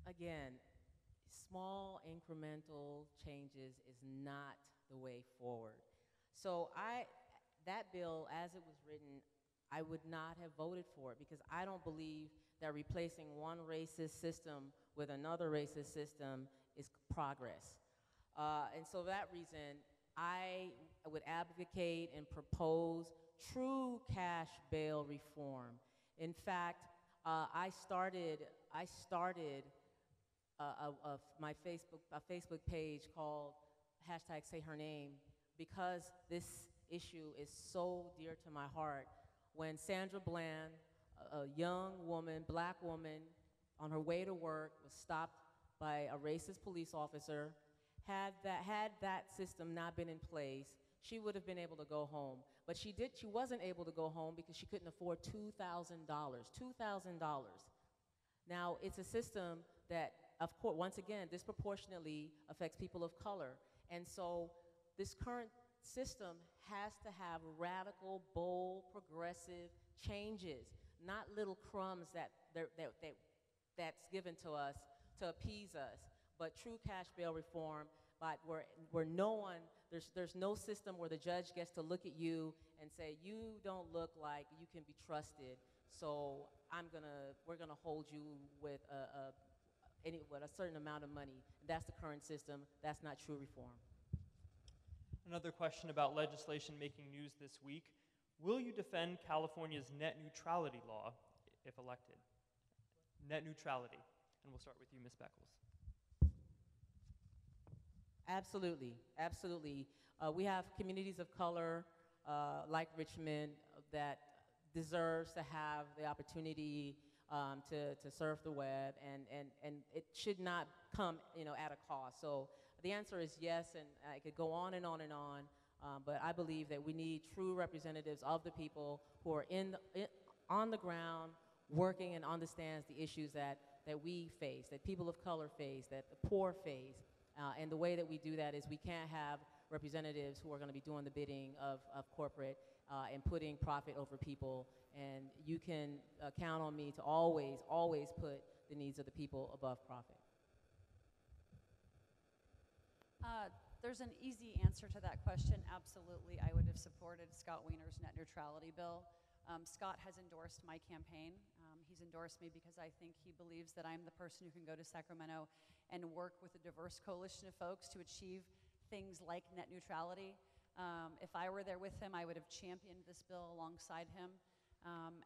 Again, small incremental changes is not the way forward. So that bill, as it was written, I would not have voted for it because I don't believe that replacing one racist system with another racist system is progress. And so for that reason, I would advocate and propose true cash bail reform. In fact, I started my Facebook page called #SayHerName because this issue is so dear to my heart. When Sandra Bland, a young woman, black woman, on her way to work, was stopped by a racist police officer, had that system not been in place, she would have been able to go home. But she wasn't able to go home because she couldn't afford $2,000. $2,000. Now, it's a system that, of course, once again, disproportionately affects people of color. And so this current system has to have radical, bold, progressive changes, not little crumbs that's given to us to appease us, but true cash bail reform, but where no one, there's no system where the judge gets to look at you and say, you don't look like you can be trusted, so we're gonna hold you with a certain amount of money. That's the current system. That's not true reform. Another question about legislation making news this week. Will you defend California's net neutrality law if elected? Net neutrality. And we'll start with you, Ms. Beckles. Absolutely, absolutely. We have communities of color like Richmond that deserves to have the opportunity to surf the web, and it should not come at a cost. So the answer is yes, and I could go on and on and on, but I believe that we need true representatives of the people who are on the ground working and understands the issues that we face, that people of color face, that the poor face. And the way that we do that is we can't have representatives who are going to be doing the bidding of corporate and putting profit over people. And you can count on me to always, always put the needs of the people above profit. There's an easy answer to that question. Absolutely, I would have supported Scott Wiener's net neutrality bill. Scott has endorsed my campaign. He's endorsed me because I think he believes that I'm the person who can go to Sacramento and work with a diverse coalition of folks to achieve things like net neutrality. If I were there with him, I would have championed this bill alongside him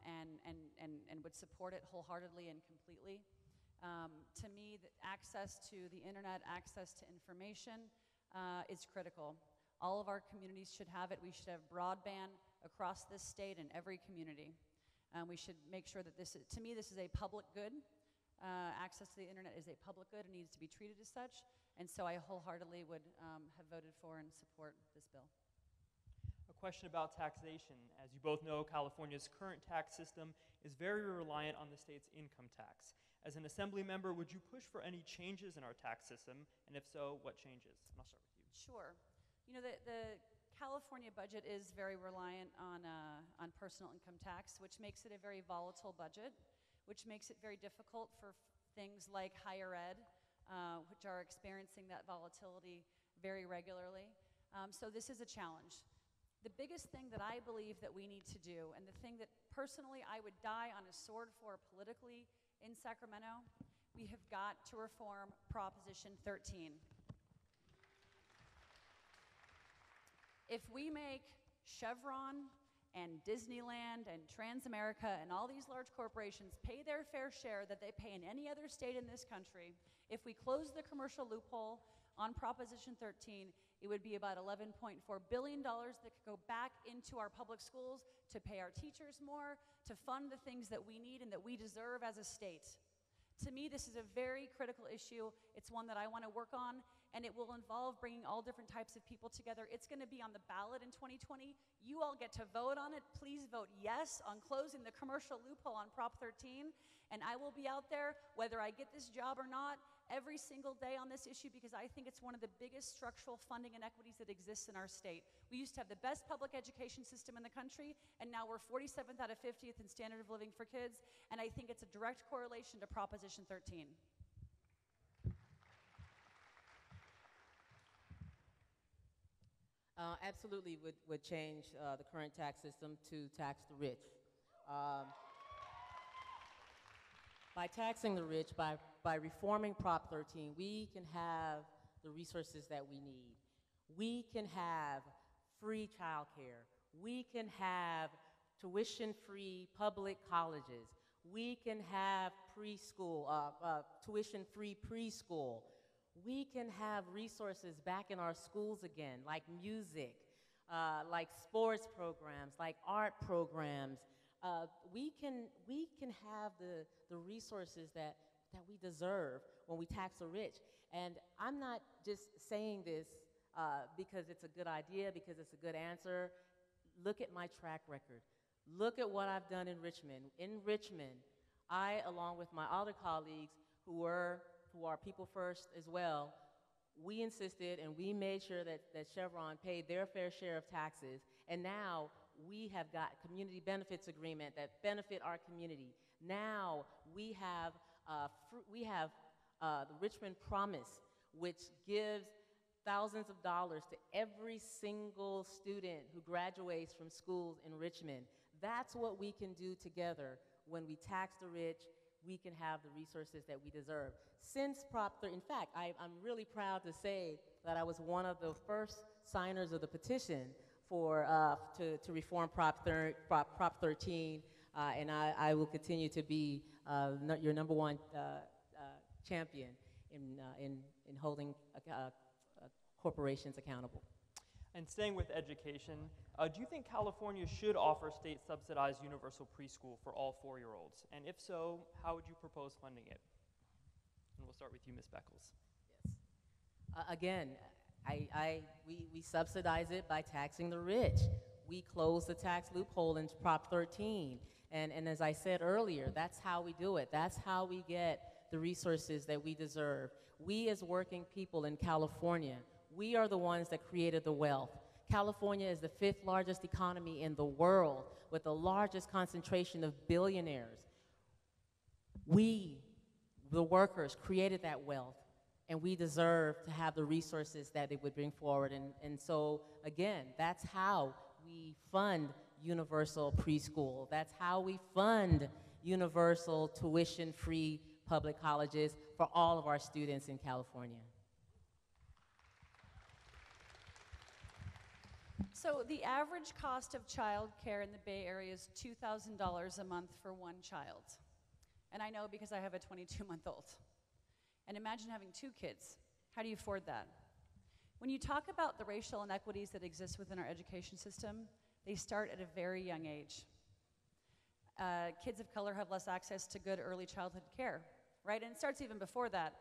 and would support it wholeheartedly and completely. To me, the access to the internet, access to information is critical. All of our communities should have it. We should have broadband across this state in every community. We should make sure that to me, this is a public good. Access to the internet is a public good and needs to be treated as such. And so I wholeheartedly would have voted for and support this bill. A question about taxation. As you both know, California's current tax system is very reliant on the state's income tax. As an assembly member, would you push for any changes in our tax system? And if so, what changes? And I'll start with you. Sure. You know, the California budget is very reliant on personal income tax, which makes it a very volatile budget, which makes it very difficult for things like higher ed, which are experiencing that volatility very regularly. So this is a challenge. The biggest thing that I believe that we need to do, and the thing that personally I would die on a sword for politically in Sacramento, we have got to reform Proposition 13. If we make Chevron and Disneyland and Transamerica and all these large corporations pay their fair share that they pay in any other state in this country, if we close the commercial loophole on Proposition 13, it would be about $11.4 billion that could go back into our public schools to pay our teachers more, to fund the things that we need and that we deserve as a state. To me, this is a very critical issue. It's one that I want to work on, and it will involve bringing all different types of people together. It's going to be on the ballot in 2020. You all get to vote on it. Please vote yes on closing the commercial loophole on Prop 13, and I will be out there, whether I get this job or not, every single day on this issue, because I think it's one of the biggest structural funding inequities that exists in our state. We used to have the best public education system in the country, and now we're 47th out of 50th in standard of living for kids, and I think it's a direct correlation to Proposition 13. Absolutely would change the current tax system to tax the rich. By taxing the rich, by reforming Prop 13, we can have the resources that we need. We can have free childcare. We can have tuition-free public colleges. We can have preschool, tuition-free preschool. We can have resources back in our schools again, like music, like sports programs, like art programs. We can have the resources that we deserve when we tax the rich. And I'm not just saying this because it's a good idea, because it's a good answer. Look at my track record. Look at what I've done in Richmond. In Richmond, I, along with my other colleagues who are People First as well, we insisted and we made sure that Chevron paid their fair share of taxes. And now we have got community benefits agreement that benefit our community. Now we have the Richmond Promise, which gives thousands of dollars to every single student who graduates from schools in Richmond. That's what we can do together. When we tax the rich, we can have the resources that we deserve. Since Prop 13, in fact, I'm really proud to say that I was one of the first signers of the petition to reform Prop 13, and I will continue to be your number one champion in holding corporations accountable. And staying with education, do you think California should offer state-subsidized universal preschool for all 4-year-olds? And if so, how would you propose funding it? And we'll start with you, Ms. Beckles. Yes. Again, we subsidize it by taxing the rich. We close the tax loophole in Prop 13. And as I said earlier, that's how we do it. That's how we get the resources that we deserve. We as working people in California, we are the ones that created the wealth. California is the 5th largest economy in the world with the largest concentration of billionaires. We, the workers, created that wealth, and we deserve to have the resources that it would bring forward. And so, again, that's how we fund universal preschool. That's how we fund universal tuition-free public colleges for all of our students in California. So the average cost of childcare in the Bay Area is $2,000 a month for one child. And I know because I have a 22-month-old. And imagine having 2 kids. How do you afford that? When you talk about the racial inequities that exist within our education system, they start at a very young age. Kids of color have less access to good early childhood care, right? And it starts even before that.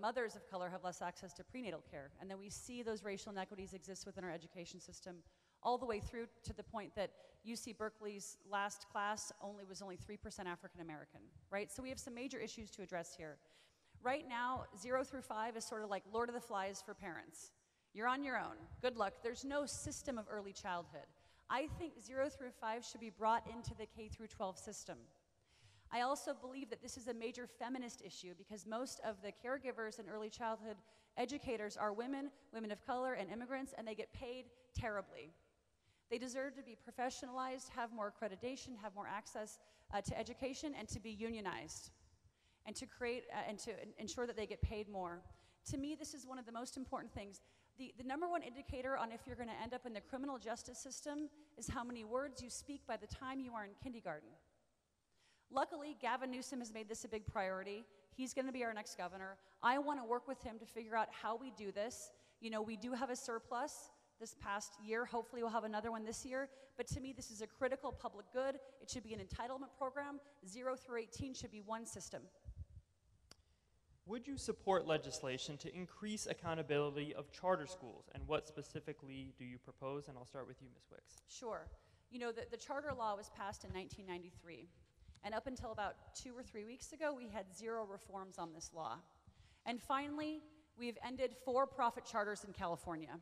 Mothers of color have less access to prenatal care. And then we see those racial inequities exist within our education system all the way through to the point that UC Berkeley's last class was only 3% African American, right? So we have some major issues to address here. Right now, 0 through 5 is sort of like Lord of the Flies for parents. You're on your own. Good luck. There's no system of early childhood. I think 0 through 5 should be brought into the K through 12 system. I also believe that this is a major feminist issue because most of the caregivers and early childhood educators are women, women of color, and immigrants, and they get paid terribly. They deserve to be professionalized, have more accreditation, have more access to education, and to be unionized, and to create and to ensure that they get paid more. To me, this is one of the most important things. The number one indicator on if you're going to end up in the criminal justice system is how many words you speak by the time you are in kindergarten. Luckily, Gavin Newsom has made this a big priority. He's going to be our next governor. I want to work with him to figure out how we do this. You know, we do have a surplus this past year. Hopefully we'll have another one this year. But to me, this is a critical public good. It should be an entitlement program. 0 through 18 should be one system. Would you support legislation to increase accountability of charter schools? And what specifically do you propose? And I'll start with you, Ms. Wicks. Sure. You know, the charter law was passed in 1993. And up until about 2 or 3 weeks ago, we had 0 reforms on this law. And finally, we've ended for-profit charters in California,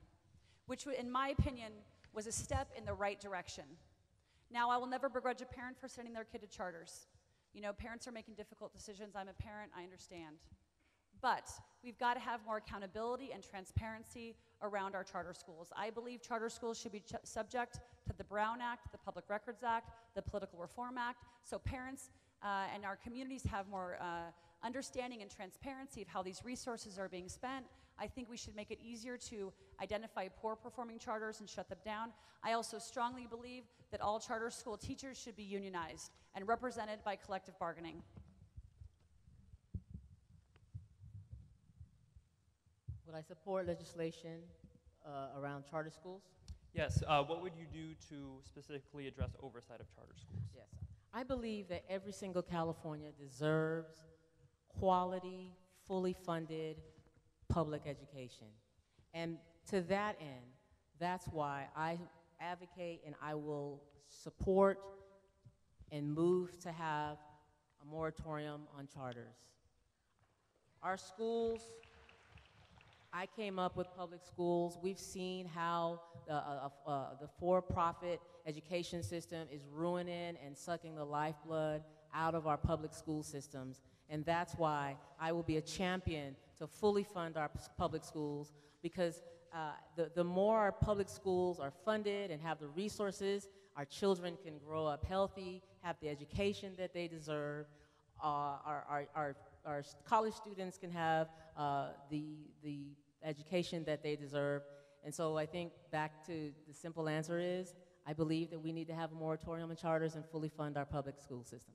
which in my opinion was a step in the right direction. Now, I will never begrudge a parent for sending their kid to charters. You know, parents are making difficult decisions. I'm a parent, I understand. But we've got to have more accountability and transparency around our charter schools. I believe charter schools should be subject to the Brown Act, the Public Records Act, the Political Reform Act, so parents and our communities have more understanding and transparency of how these resources are being spent. I think we should make it easier to identify poor performing charters and shut them down. I also strongly believe that all charter school teachers should be unionized and represented by collective bargaining. Would I support legislation around charter schools? Yes, what would you do to specifically address oversight of charter schools? Yes. I believe that every single California deserves quality, fully funded public education. And to that end, that's why I advocate and I will support and move to have a moratorium on charters. Our schools, I came up with public schools. We've seen how the for-profit education system is ruining and sucking the lifeblood out of our public school systems. And that's why I will be a champion to fully fund our public schools, because the more our public schools are funded and have the resources, our children can grow up healthy, have the education that they deserve. Our college students can have the education that they deserve. And so I think back to the simple answer is, I believe that we need to have a moratorium on charters and fully fund our public school system.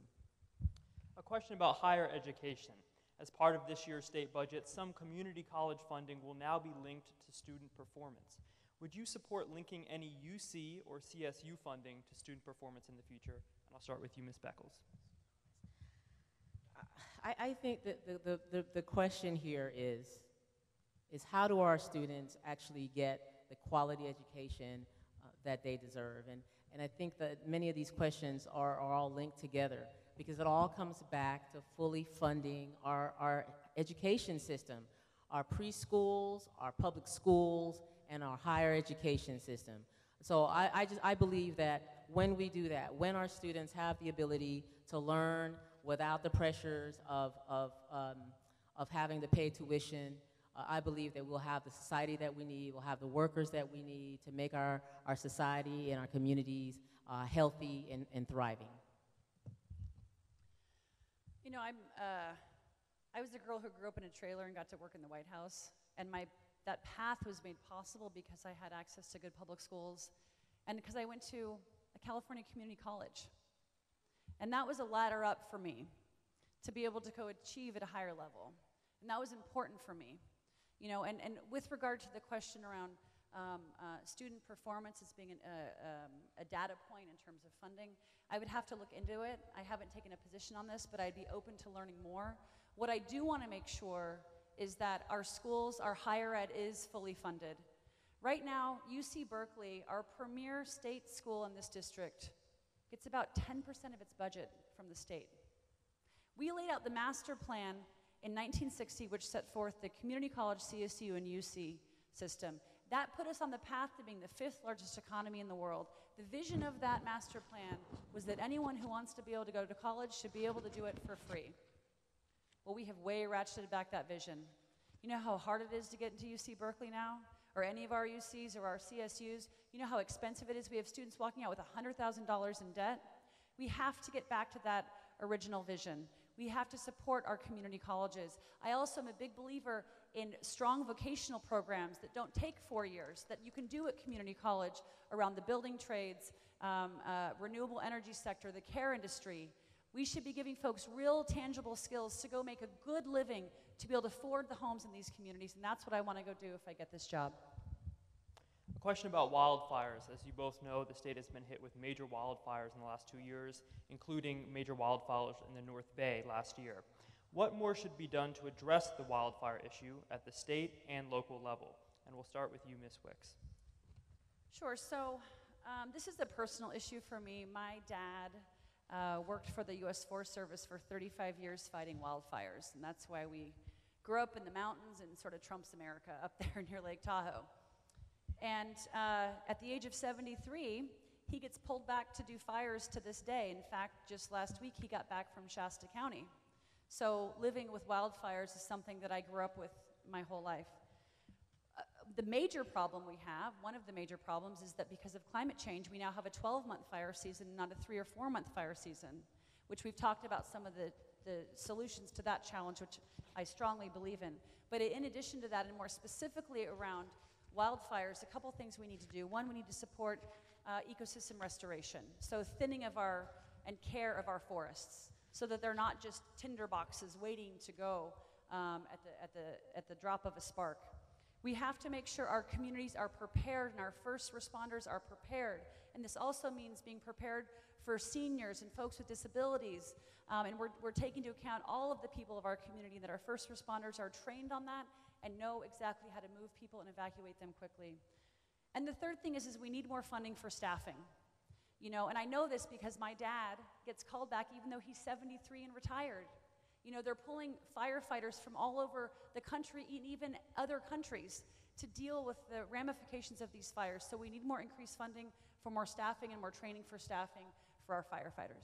A question about higher education. As part of this year's state budget, some community college funding will now be linked to student performance. Would you support linking any UC or CSU funding to student performance in the future? And I'll start with you, Ms. Beckles. I think that the question here is how do our students actually get the quality education that they deserve? And I think that many of these questions are all linked together, because it all comes back to fully funding our education system, our preschools, our public schools, and our higher education system. So I believe that when we do that, when our students have the ability to learn without the pressures of having to pay tuition, I believe that we'll have the society that we need, we'll have the workers that we need to make our society and our communities healthy and thriving. You know, I was a girl who grew up in a trailer and got to work in the White House, and that path was made possible because I had access to good public schools and because I went to a California community college. And that was a ladder up for me to be able to go achieve at a higher level. And that was important for me. You know, and with regard to the question around student performance as being a data point in terms of funding, I would have to look into it. I haven't taken a position on this, but I'd be open to learning more. What I do want to make sure is that our schools, our higher ed is fully funded. Right now, UC Berkeley, our premier state school in this district, gets about 10% of its budget from the state. We laid out the master plan in 1960, which set forth the community college, CSU, and UC system. That put us on the path to being the 5th largest economy in the world. The vision of that master plan was that anyone who wants to be able to go to college should be able to do it for free. Well, we have way ratcheted back that vision. You know how hard it is to get into UC Berkeley now? Or any of our UCs or our CSUs? You know how expensive it is? We have students walking out with $100,000 in debt. We have to get back to that original vision. We have to support our community colleges. I also am a big believer in strong vocational programs that don't take 4 years, that you can do at community college around the building trades, renewable energy sector, the care industry. We should be giving folks real tangible skills to go make a good living, to be able to afford the homes in these communities, and that's what I want to go do if I get this job. A question about wildfires. As you both know, the state has been hit with major wildfires in the last 2 years, including major wildfires in the North Bay last year. What more should be done to address the wildfire issue at the state and local level? And we'll start with you, Ms. Wicks. Sure, so this is a personal issue for me. My dad worked for the U.S. Forest Service for 35 years fighting wildfires, and that's why we grew up in the mountains and sort of Trump's America up there near Lake Tahoe. And at the age of 73, he gets pulled back to do fires to this day. In fact, just last week, he got back from Shasta County. So living with wildfires is something that I grew up with my whole life. The major problem we have, one of the major problems, is that because of climate change, we now have a 12-month fire season, not a 3 or 4 month fire season, which we've talked about some of the solutions to that challenge, which I strongly believe in. But in addition to that, and more specifically around wildfires, a couple things we need to do. One, we need to support ecosystem restoration, so thinning of and care of our forests, so that they're not just tinder boxes waiting to go at the drop of a spark. We have to make sure our communities are prepared and our first responders are prepared. And this also means being prepared for seniors and folks with disabilities. And we're taking into account all of the people of our community, that our first responders are trained on that and know exactly how to move people and evacuate them quickly. And the third thing is we need more funding for staffing. You know, and I know this because my dad gets called back even though he's 73 and retired. You know, they're pulling firefighters from all over the country and even other countries to deal with the ramifications of these fires. So we need more increased funding for more staffing and more training for staffing for our firefighters.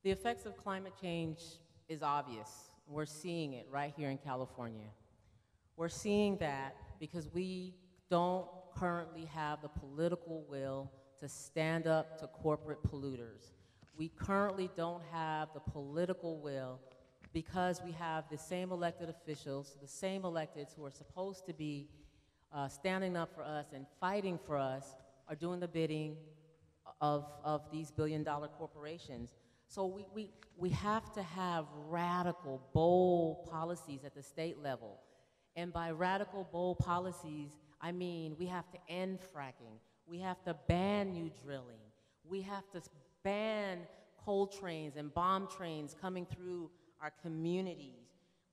The effects of climate change is obvious. We're seeing it right here in California. We're seeing that because we don't currently have the political will to stand up to corporate polluters. We currently don't have the political will because we have the same elected officials, the same electeds who are supposed to be standing up for us and fighting for us, are doing the bidding of these billion-dollar corporations. So we have to have radical, bold policies at the state level. And by radical, bold policies, I mean we have to end fracking. We have to ban new drilling. We have to ban coal trains and bomb trains coming through our communities.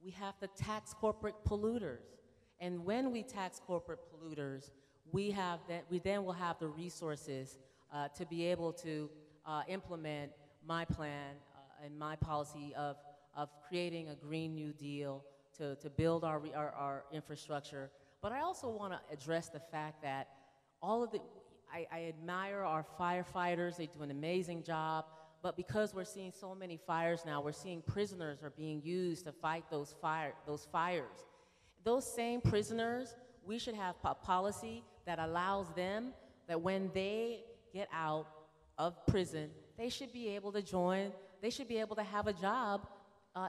We have to tax corporate polluters. And when we tax corporate polluters, we then will have the resources to be able to implement my plan and my policy of creating a Green New Deal to build our infrastructure. But I also want to address the fact that I admire our firefighters. They do an amazing job. But because we're seeing so many fires now, we're seeing prisoners are being used to fight those fires. Those same prisoners, we should have a policy that allows them that when they get out of prison, they should be able to join, they should be able to have a job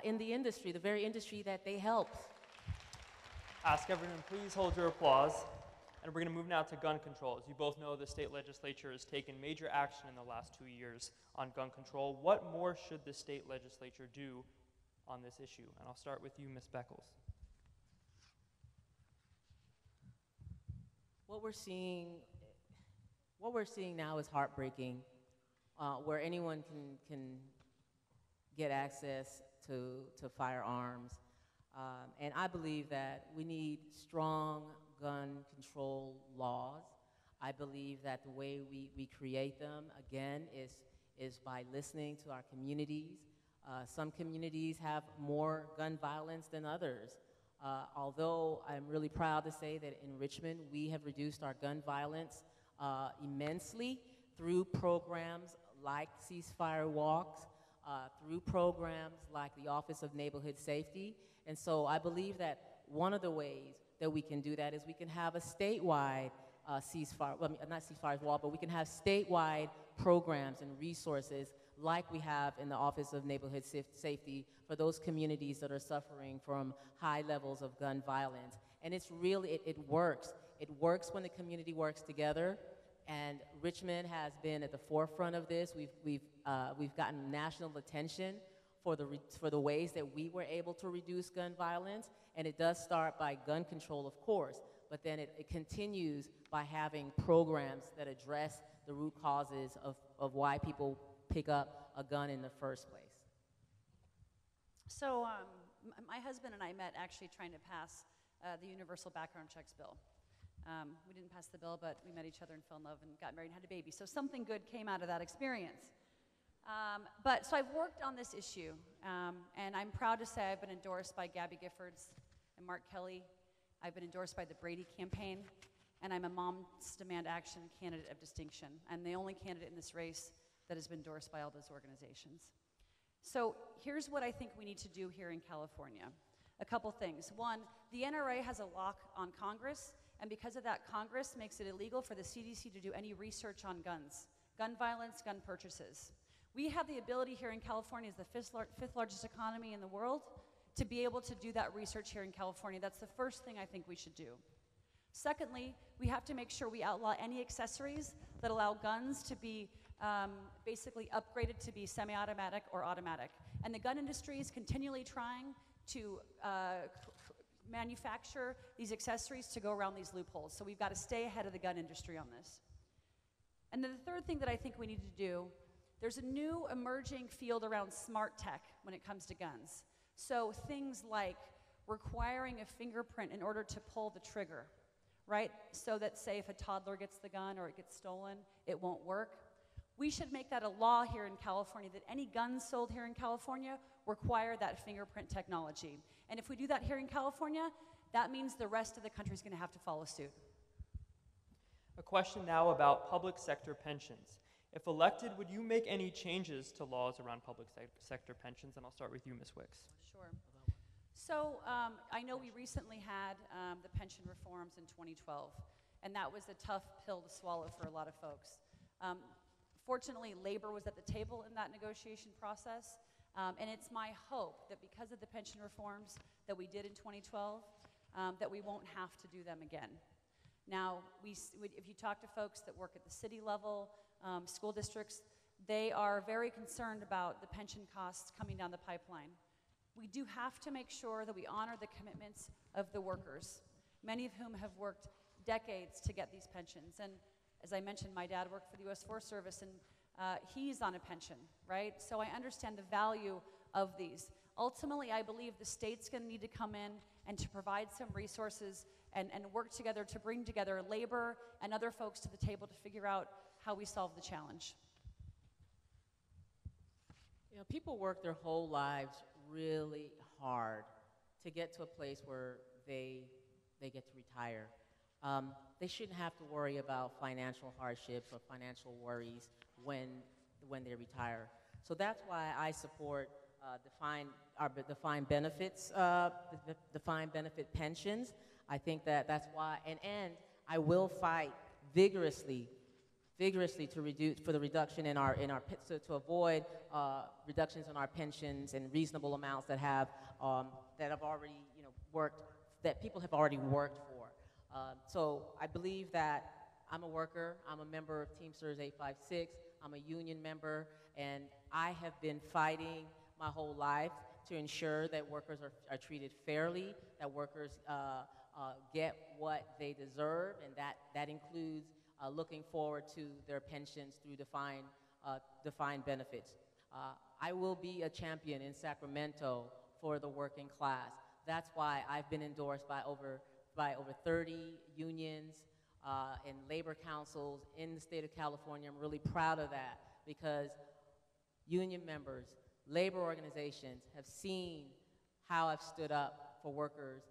in the industry, the very industry that they help. Ask everyone, please hold your applause. And we're going to move now to gun control. As you both know, the state legislature has taken major action in the last 2 years on gun control. What more should the state legislature do on this issue? And I'll start with you, Ms. Beckles. What we're seeing now is heartbreaking, where anyone can get access to firearms. And I believe that we need strong gun control laws. I believe that the way we create them, again, is by listening to our communities. Some communities have more gun violence than others. Although I'm really proud to say that in Richmond, we have reduced our gun violence immensely through programs like ceasefire walks, through programs like the Office of Neighborhood Safety. And so I believe that one of the ways that we can do that is we can have a statewide ceasefire, well, not ceasefire wall, but we can have statewide programs and resources like we have in the Office of Neighborhood Safety for those communities that are suffering from high levels of gun violence. And it's really, it works. It works when the community works together. And Richmond has been at the forefront of this. We've gotten national attention for the ways that we were able to reduce gun violence. And it does start by gun control, of course, but then it continues by having programs that address the root causes of why people pick up a gun in the first place. So my husband and I met actually trying to pass the universal background checks bill. We didn't pass the bill, but we met each other and fell in love and got married and had a baby. So something good came out of that experience. So I've worked on this issue, and I'm proud to say I've been endorsed by Gabby Giffords and Mark Kelly. I've been endorsed by the Brady campaign, and I'm a Moms Demand Action candidate of distinction. I'm the only candidate in this race that has been endorsed by all those organizations. So here's what I think we need to do here in California. A couple things. One, the NRA has a lock on Congress, and because of that, Congress makes it illegal for the CDC to do any research on guns, gun violence, gun purchases. We have the ability here in California as the fifth largest economy in the world to be able to do that research here in California. That's the first thing I think we should do. Secondly, we have to make sure we outlaw any accessories that allow guns to be basically upgraded to be semi-automatic or automatic. And the gun industry is continually trying to manufacture these accessories to go around these loopholes. So we've got to stay ahead of the gun industry on this. And then the third thing that I think we need to do, there's a new emerging field around smart tech when it comes to guns. So things like requiring a fingerprint in order to pull the trigger, right? So that, say, if a toddler gets the gun or it gets stolen, it won't work. We should make that a law here in California, that any guns sold here in California require that fingerprint technology. And if we do that here in California, that means the rest of the country is going to have to follow suit. A question now about public sector pensions. If elected, would you make any changes to laws around public sector pensions? And I'll start with you, Ms. Wicks. Sure. So I know we recently had the pension reforms in 2012, and that was a tough pill to swallow for a lot of folks. Fortunately, labor was at the table in that negotiation process, and it's my hope that because of the pension reforms that we did in 2012, that we won't have to do them again. Now, if you talk to folks that work at the city level, school districts, they are very concerned about the pension costs coming down the pipeline. We do have to make sure that we honor the commitments of the workers, many of whom have worked decades to get these pensions. And as I mentioned, my dad worked for the U.S. Forest Service, and he's on a pension, right? So I understand the value of these. Ultimately, I believe the state's going to need to come in and to provide some resources and work together to bring together labor and other folks to the table to figure out how we solve the challenge. You know, people work their whole lives really hard to get to a place where they get to retire. They shouldn't have to worry about financial hardships or financial worries when they retire. So that's why I support defined benefits, defined benefit pensions. I think that's why, and I will fight vigorously to reduction in our to avoid reductions in our pensions and reasonable amounts that have already worked, that people have already worked for. So I believe that I'm a worker. I'm a member of Teamsters 856. I'm a union member, and I have been fighting my whole life to ensure that workers are treated fairly, that workers get what they deserve, and that includes looking forward to their pensions through defined benefits. I will be a champion in Sacramento for the working class. That's why I've been endorsed by over 30 unions and labor councils in the state of California. I'm really proud of that because union members, labor organizations have seen how I've stood up for workers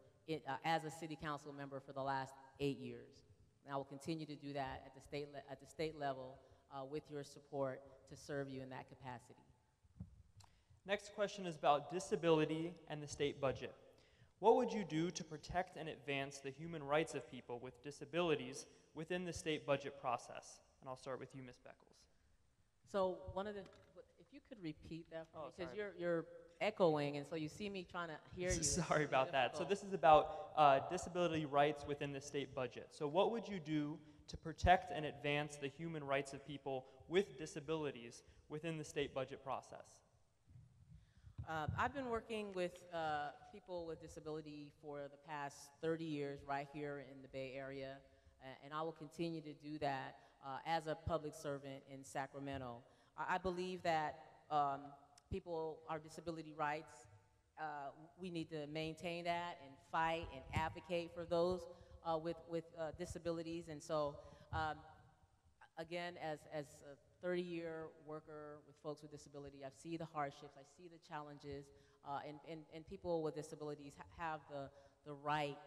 as a city council member for the last 8 years. And I will continue to do that at the state level with your support to serve you in that capacity. Next question is about disability and the state budget. What would you do to protect and advance the human rights of people with disabilities within the state budget process? And I'll start with you, Ms. Beckles. So if you could repeat that for me, because sorry. you're echoing, and so you see me trying to hear you. Sorry about that. So this is about disability rights within the state budget. So what would you do to protect and advance the human rights of people with disabilities within the state budget process? I've been working with people with disability for the past 30 years right here in the Bay Area, and I will continue to do that as a public servant in Sacramento. I believe that our disability rights, we need to maintain that and fight and advocate for those with disabilities. And so, again, as a 30-year worker with folks with disability, I see the hardships, I see the challenges, and people with disabilities have the right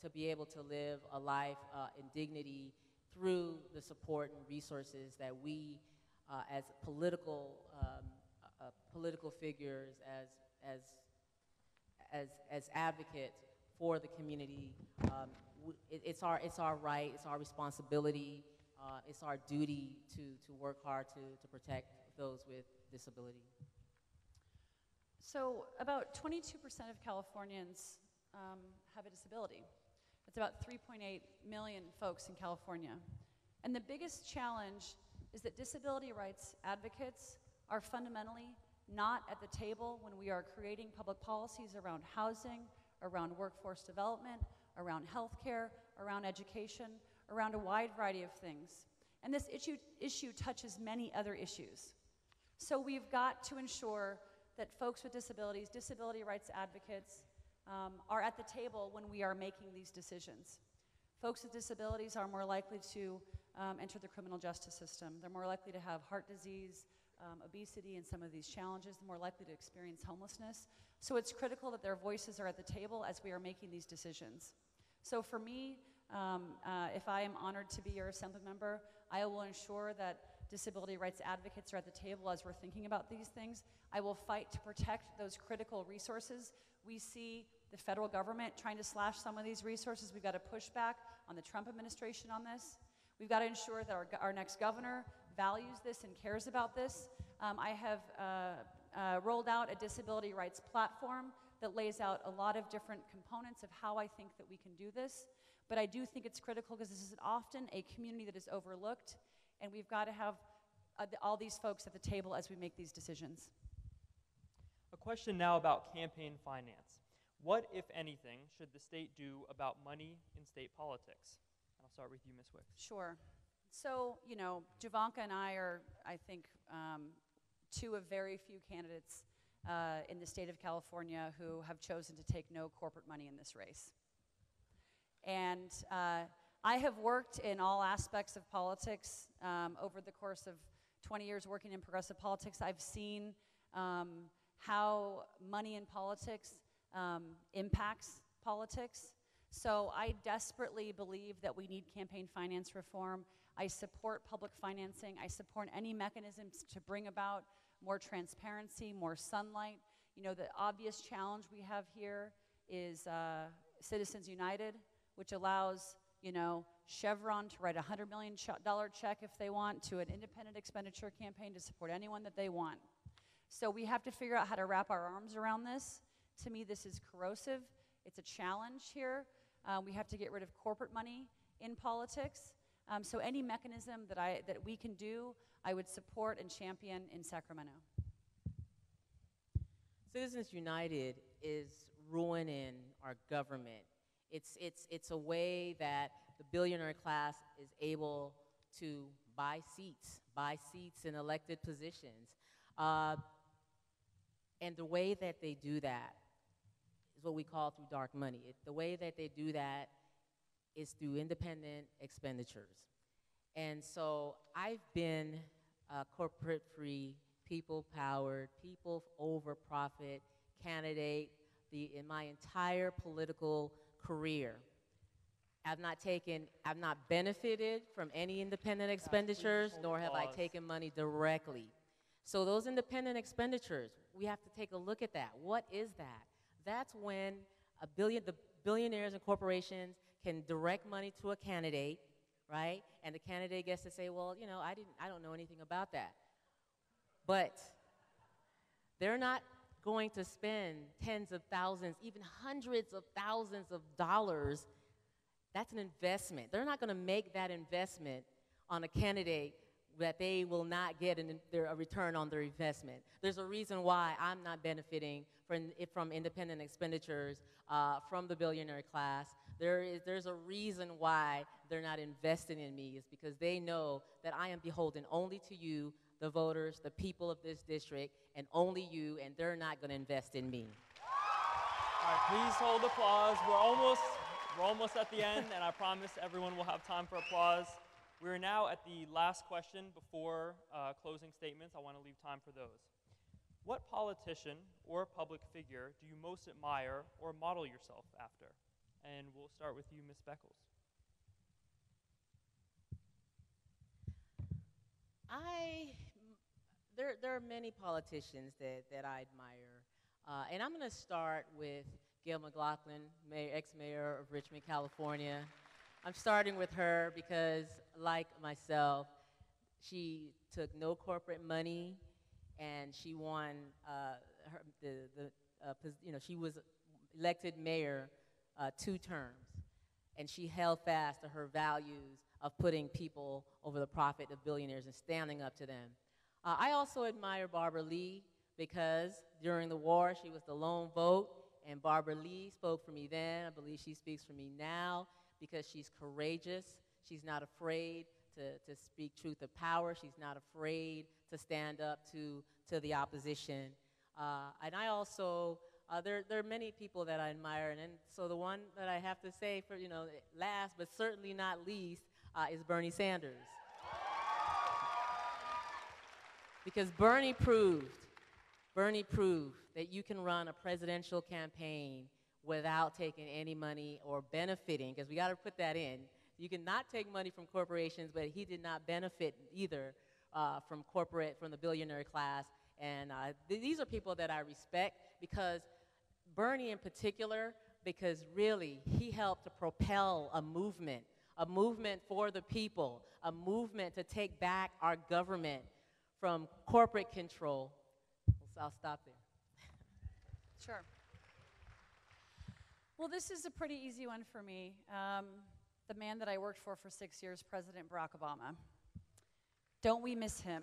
to be able to live a life in dignity through the support and resources that we, as political figures, as advocates for the community, it's our right, it's our responsibility, it's our duty to work hard to protect those with disability. So about 22% of Californians have a disability. That's about 3.8 million folks in California. And the biggest challenge is that disability rights advocates are fundamentally not at the table when we are creating public policies around housing, around workforce development, around healthcare, around education, around a wide variety of things. And this issue touches many other issues. So we've got to ensure that folks with disabilities, disability rights advocates, are at the table when we are making these decisions. Folks with disabilities are more likely to enter the criminal justice system. They're more likely to have heart disease, obesity, and some of these challenges. They're more likely to experience homelessness. So it's critical that their voices are at the table as we are making these decisions. So for me, if I am honored to be your assembly member, I will ensure that disability rights advocates are at the table as we're thinking about these things. I will fight to protect those critical resources. We see the federal government trying to slash some of these resources. We've got to push back on the Trump administration on this. We've got to ensure that our next governor values this and cares about this. I have rolled out a disability rights platform that lays out a lot of different components of how I think that we can do this. But I do think it's critical because this is often a community that is overlooked, and we've got to have all these folks at the table as we make these decisions. A question now about campaign finance. What, if anything, should the state do about money in state politics? And I'll start with you, Ms. Wicks. Sure. So, you know, Javanka and I are, I think, two of very few candidates in the state of California who have chosen to take no corporate money in this race. And I have worked in all aspects of politics over the course of 20 years working in progressive politics. I've seen how money in politics impacts politics. So I desperately believe that we need campaign finance reform. I support public financing. I support any mechanisms to bring about more transparency, more sunlight. You know, the obvious challenge we have here is Citizens United, which allows, you know, Chevron to write a $100 million check if they want to an independent expenditure campaign to support anyone that they want. So we have to figure out how to wrap our arms around this. To me, this is corrosive. It's a challenge here. We have to get rid of corporate money in politics. So any mechanism that we can do, I would support and champion in Sacramento. Citizens United is ruining our government. It's a way that the billionaire class is able to buy seats in elected positions. And the way that they do that is what we call through dark money. The way that they do that is through independent expenditures. And so I've been a corporate-free, people-powered, people-over-profit candidate in my entire political career. I've not benefited from any independent expenditures, hold nor have I pause. taken money directly. So those independent expenditures, we have to take a look at that. What is that? That's when the billionaires and corporations can direct money to a candidate, right? And the candidate gets to say, well, you know, I don't know anything about that. But they're not going to spend tens of thousands, even hundreds of thousands of dollars. That's an investment. They're not going to make that investment on a candidate that they will not get a return on their investment. There's a reason why I'm not benefiting from independent expenditures from the billionaire class. There's a reason why they're not investing in me. It's because they know that I am beholden only to you, the voters, the people of this district, and only you, and they're not going to invest in me. All right, please hold applause. We're almost at the end, and I promise everyone will have time for applause. We're now at the last question before closing statements. I want to leave time for those. What politician or public figure do you most admire or model yourself after? And we'll start with you, Ms. Beckles. There are many politicians that I admire. And I'm going to start with Gail McLaughlin, ex-mayor of Richmond, California. I'm starting with her because, like myself, she took no corporate money, and she won she was elected mayor 2 terms, and she held fast to her values of putting people over the profit of billionaires and standing up to them. I also admire Barbara Lee because during the war she was the lone vote, and Barbara Lee spoke for me then. I believe she speaks for me now because she's courageous. She's not afraid to speak truth of power. She's not afraid to stand up to the opposition. And I also, there are many people that I admire, and so the one that I have to say for, last but certainly not least is Bernie Sanders. Because Bernie proved that you can run a presidential campaign without taking any money or benefiting, because we got to put that in. You cannot take money from corporations, but he did not benefit either from the billionaire class. And these are people that I respect, because Bernie in particular, because really he helped to propel a movement for the people, a movement to take back our government from corporate control. So I'll stop there. Sure. Well, this is a pretty easy one for me. The man that I worked for 6 years, President Barack Obama. Don't we miss him,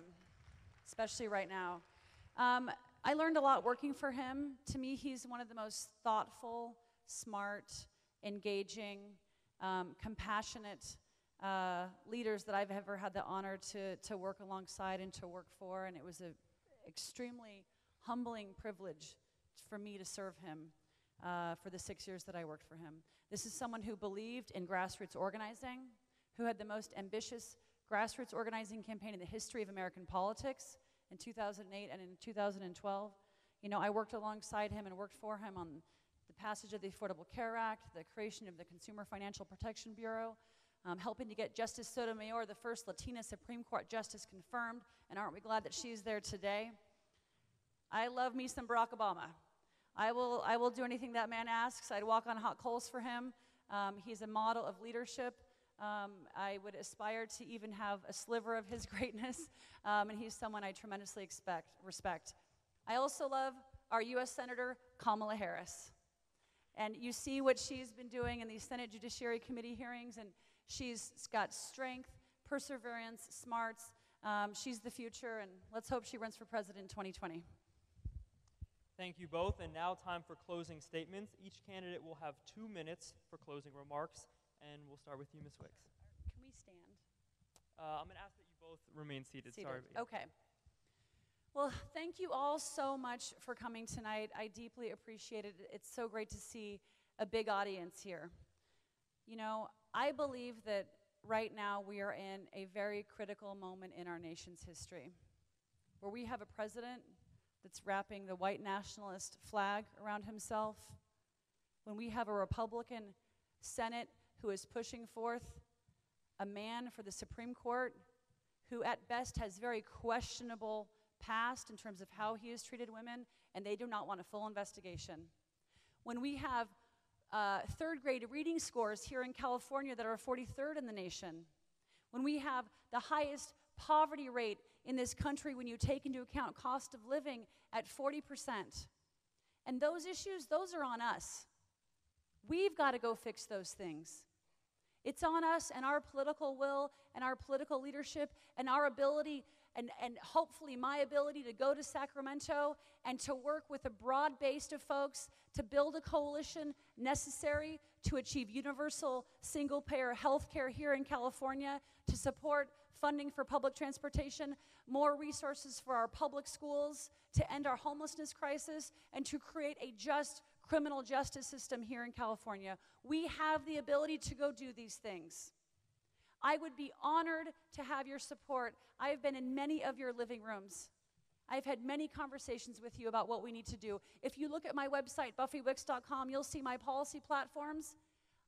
especially right now? I learned a lot working for him. To me, he's one of the most thoughtful, smart, engaging, compassionate leaders that I've ever had the honor to work alongside and to work for, and it was an extremely humbling privilege for me to serve him for the 6 years that I worked for him. This is someone who believed in grassroots organizing, who had the most ambitious grassroots organizing campaign in the history of American politics in 2008 and in 2012. I worked alongside him and worked for him on the passage of the Affordable Care Act, the creation of the Consumer Financial Protection Bureau, helping to get Justice Sotomayor, the first Latina Supreme Court justice, confirmed, and aren't we glad that she's there today? I love me some Barack Obama. I will do anything that man asks. I'd walk on hot coals for him. He's a model of leadership. I would aspire to even have a sliver of his greatness, and he's someone I tremendously respect. I also love our U.S. Senator Kamala Harris. And you see what she's been doing in these Senate Judiciary Committee hearings, and she's got strength, perseverance, smarts. She's the future, and let's hope she runs for president in 2020. Thank you both, and now time for closing statements. Each candidate will have 2 minutes for closing remarks, and we'll start with you, Ms. Wicks. Can we stand? I'm going to ask that you both remain seated. Sorry. Okay. Well, thank you all so much for coming tonight. I deeply appreciate it. It's so great to see a big audience here. I believe that right now we are in a very critical moment in our nation's history, where we have a president that's wrapping the white nationalist flag around himself, when we have a Republican Senate who is pushing forth a man for the Supreme Court who at best has very questionable past in terms of how he has treated women, and they do not want a full investigation. When we have third grade reading scores here in California that are 43rd in the nation, when we have the highest poverty rate in this country when you take into account cost of living at 40%, and those issues, those are on us. We've got to go fix those things. It's on us and our political will and our political leadership and our ability and hopefully my ability to go to Sacramento and to work with a broad base of folks to build a coalition necessary to achieve universal single-payer health care here in California, to support funding for public transportation, more resources for our public schools, to end our homelessness crisis, and to create a just criminal justice system here in California. We have the ability to go do these things. I would be honored to have your support. I have been in many of your living rooms. I've had many conversations with you about what we need to do. If you look at my website, buffywicks.com, you'll see my policy platforms.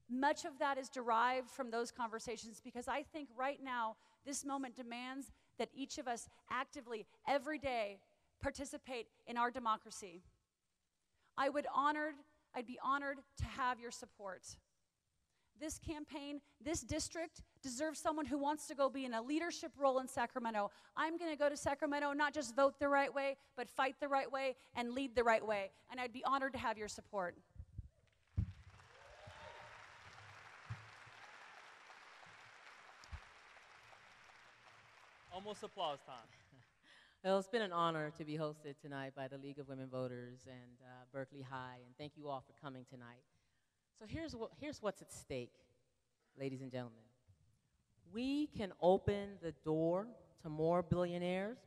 Much of that is derived from those conversations because I think right now this moment demands that each of us actively, every day, participate in our democracy. I'd be honored to have your support. This campaign, this district deserves someone who wants to go be in a leadership role in Sacramento. I'm going to go to Sacramento, not just vote the right way, but fight the right way and lead the right way. And I'd be honored to have your support. Almost applause time. Well, it's been an honor to be hosted tonight by the League of Women Voters and Berkeley High, and thank you all for coming tonight. So here's what's at stake, ladies and gentlemen. We can open the door to more billionaires,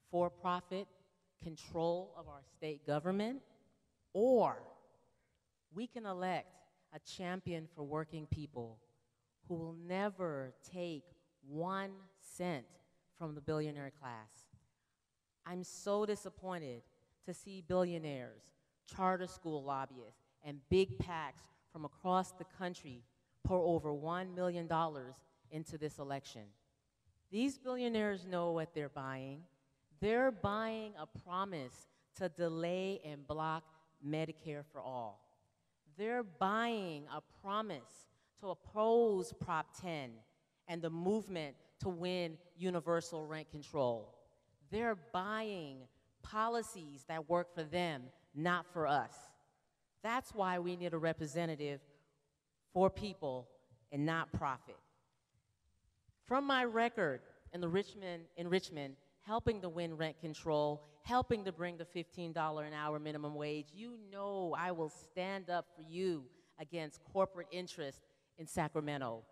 for-profit control of our state government, or we can elect a champion for working people who will never take 1 cent from the billionaire class. I'm so disappointed to see billionaires, charter school lobbyists, and big PACs from across the country pour over $1 million into this election. These billionaires know what they're buying. They're buying a promise to delay and block Medicare for all. They're buying a promise to oppose Prop 10 and the movement to win universal rent control. They're buying policies that work for them, not for us. That's why we need a representative for people and not profit. From my record in Richmond, helping to win rent control, helping to bring the $15 an hour minimum wage, you know I will stand up for you against corporate interest in Sacramento.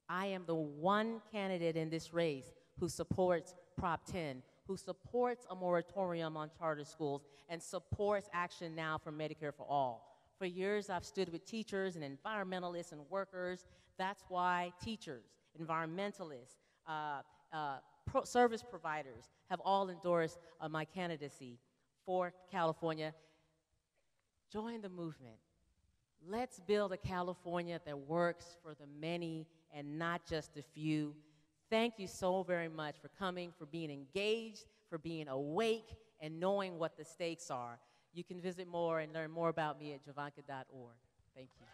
I am the one candidate in this race who supports Prop 10, who supports a moratorium on charter schools, and supports action now for Medicare for all. For years, I've stood with teachers and environmentalists and workers. That's why teachers, environmentalists, service providers have all endorsed my candidacy for California. Join the movement. Let's build a California that works for the many and not just a few. Thank you so very much for coming, for being engaged, for being awake, and knowing what the stakes are. You can visit more and learn more about me at jovanka.org. Thank you.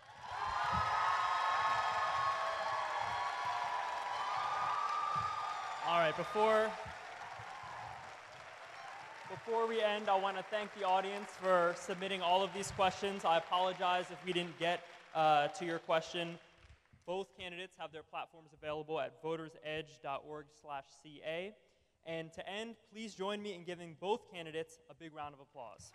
All right, before we end, I want to thank the audience for submitting all of these questions. I apologize if we didn't get to your question. Both candidates have their platforms available at votersedge.org/CA. And to end, please join me in giving both candidates a big round of applause.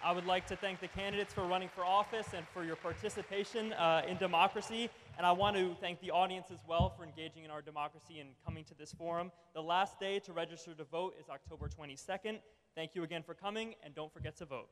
I would like to thank the candidates for running for office and for your participation in democracy. And I want to thank the audience as well for engaging in our democracy and coming to this forum. The last day to register to vote is October 22nd. Thank you again for coming, and don't forget to vote.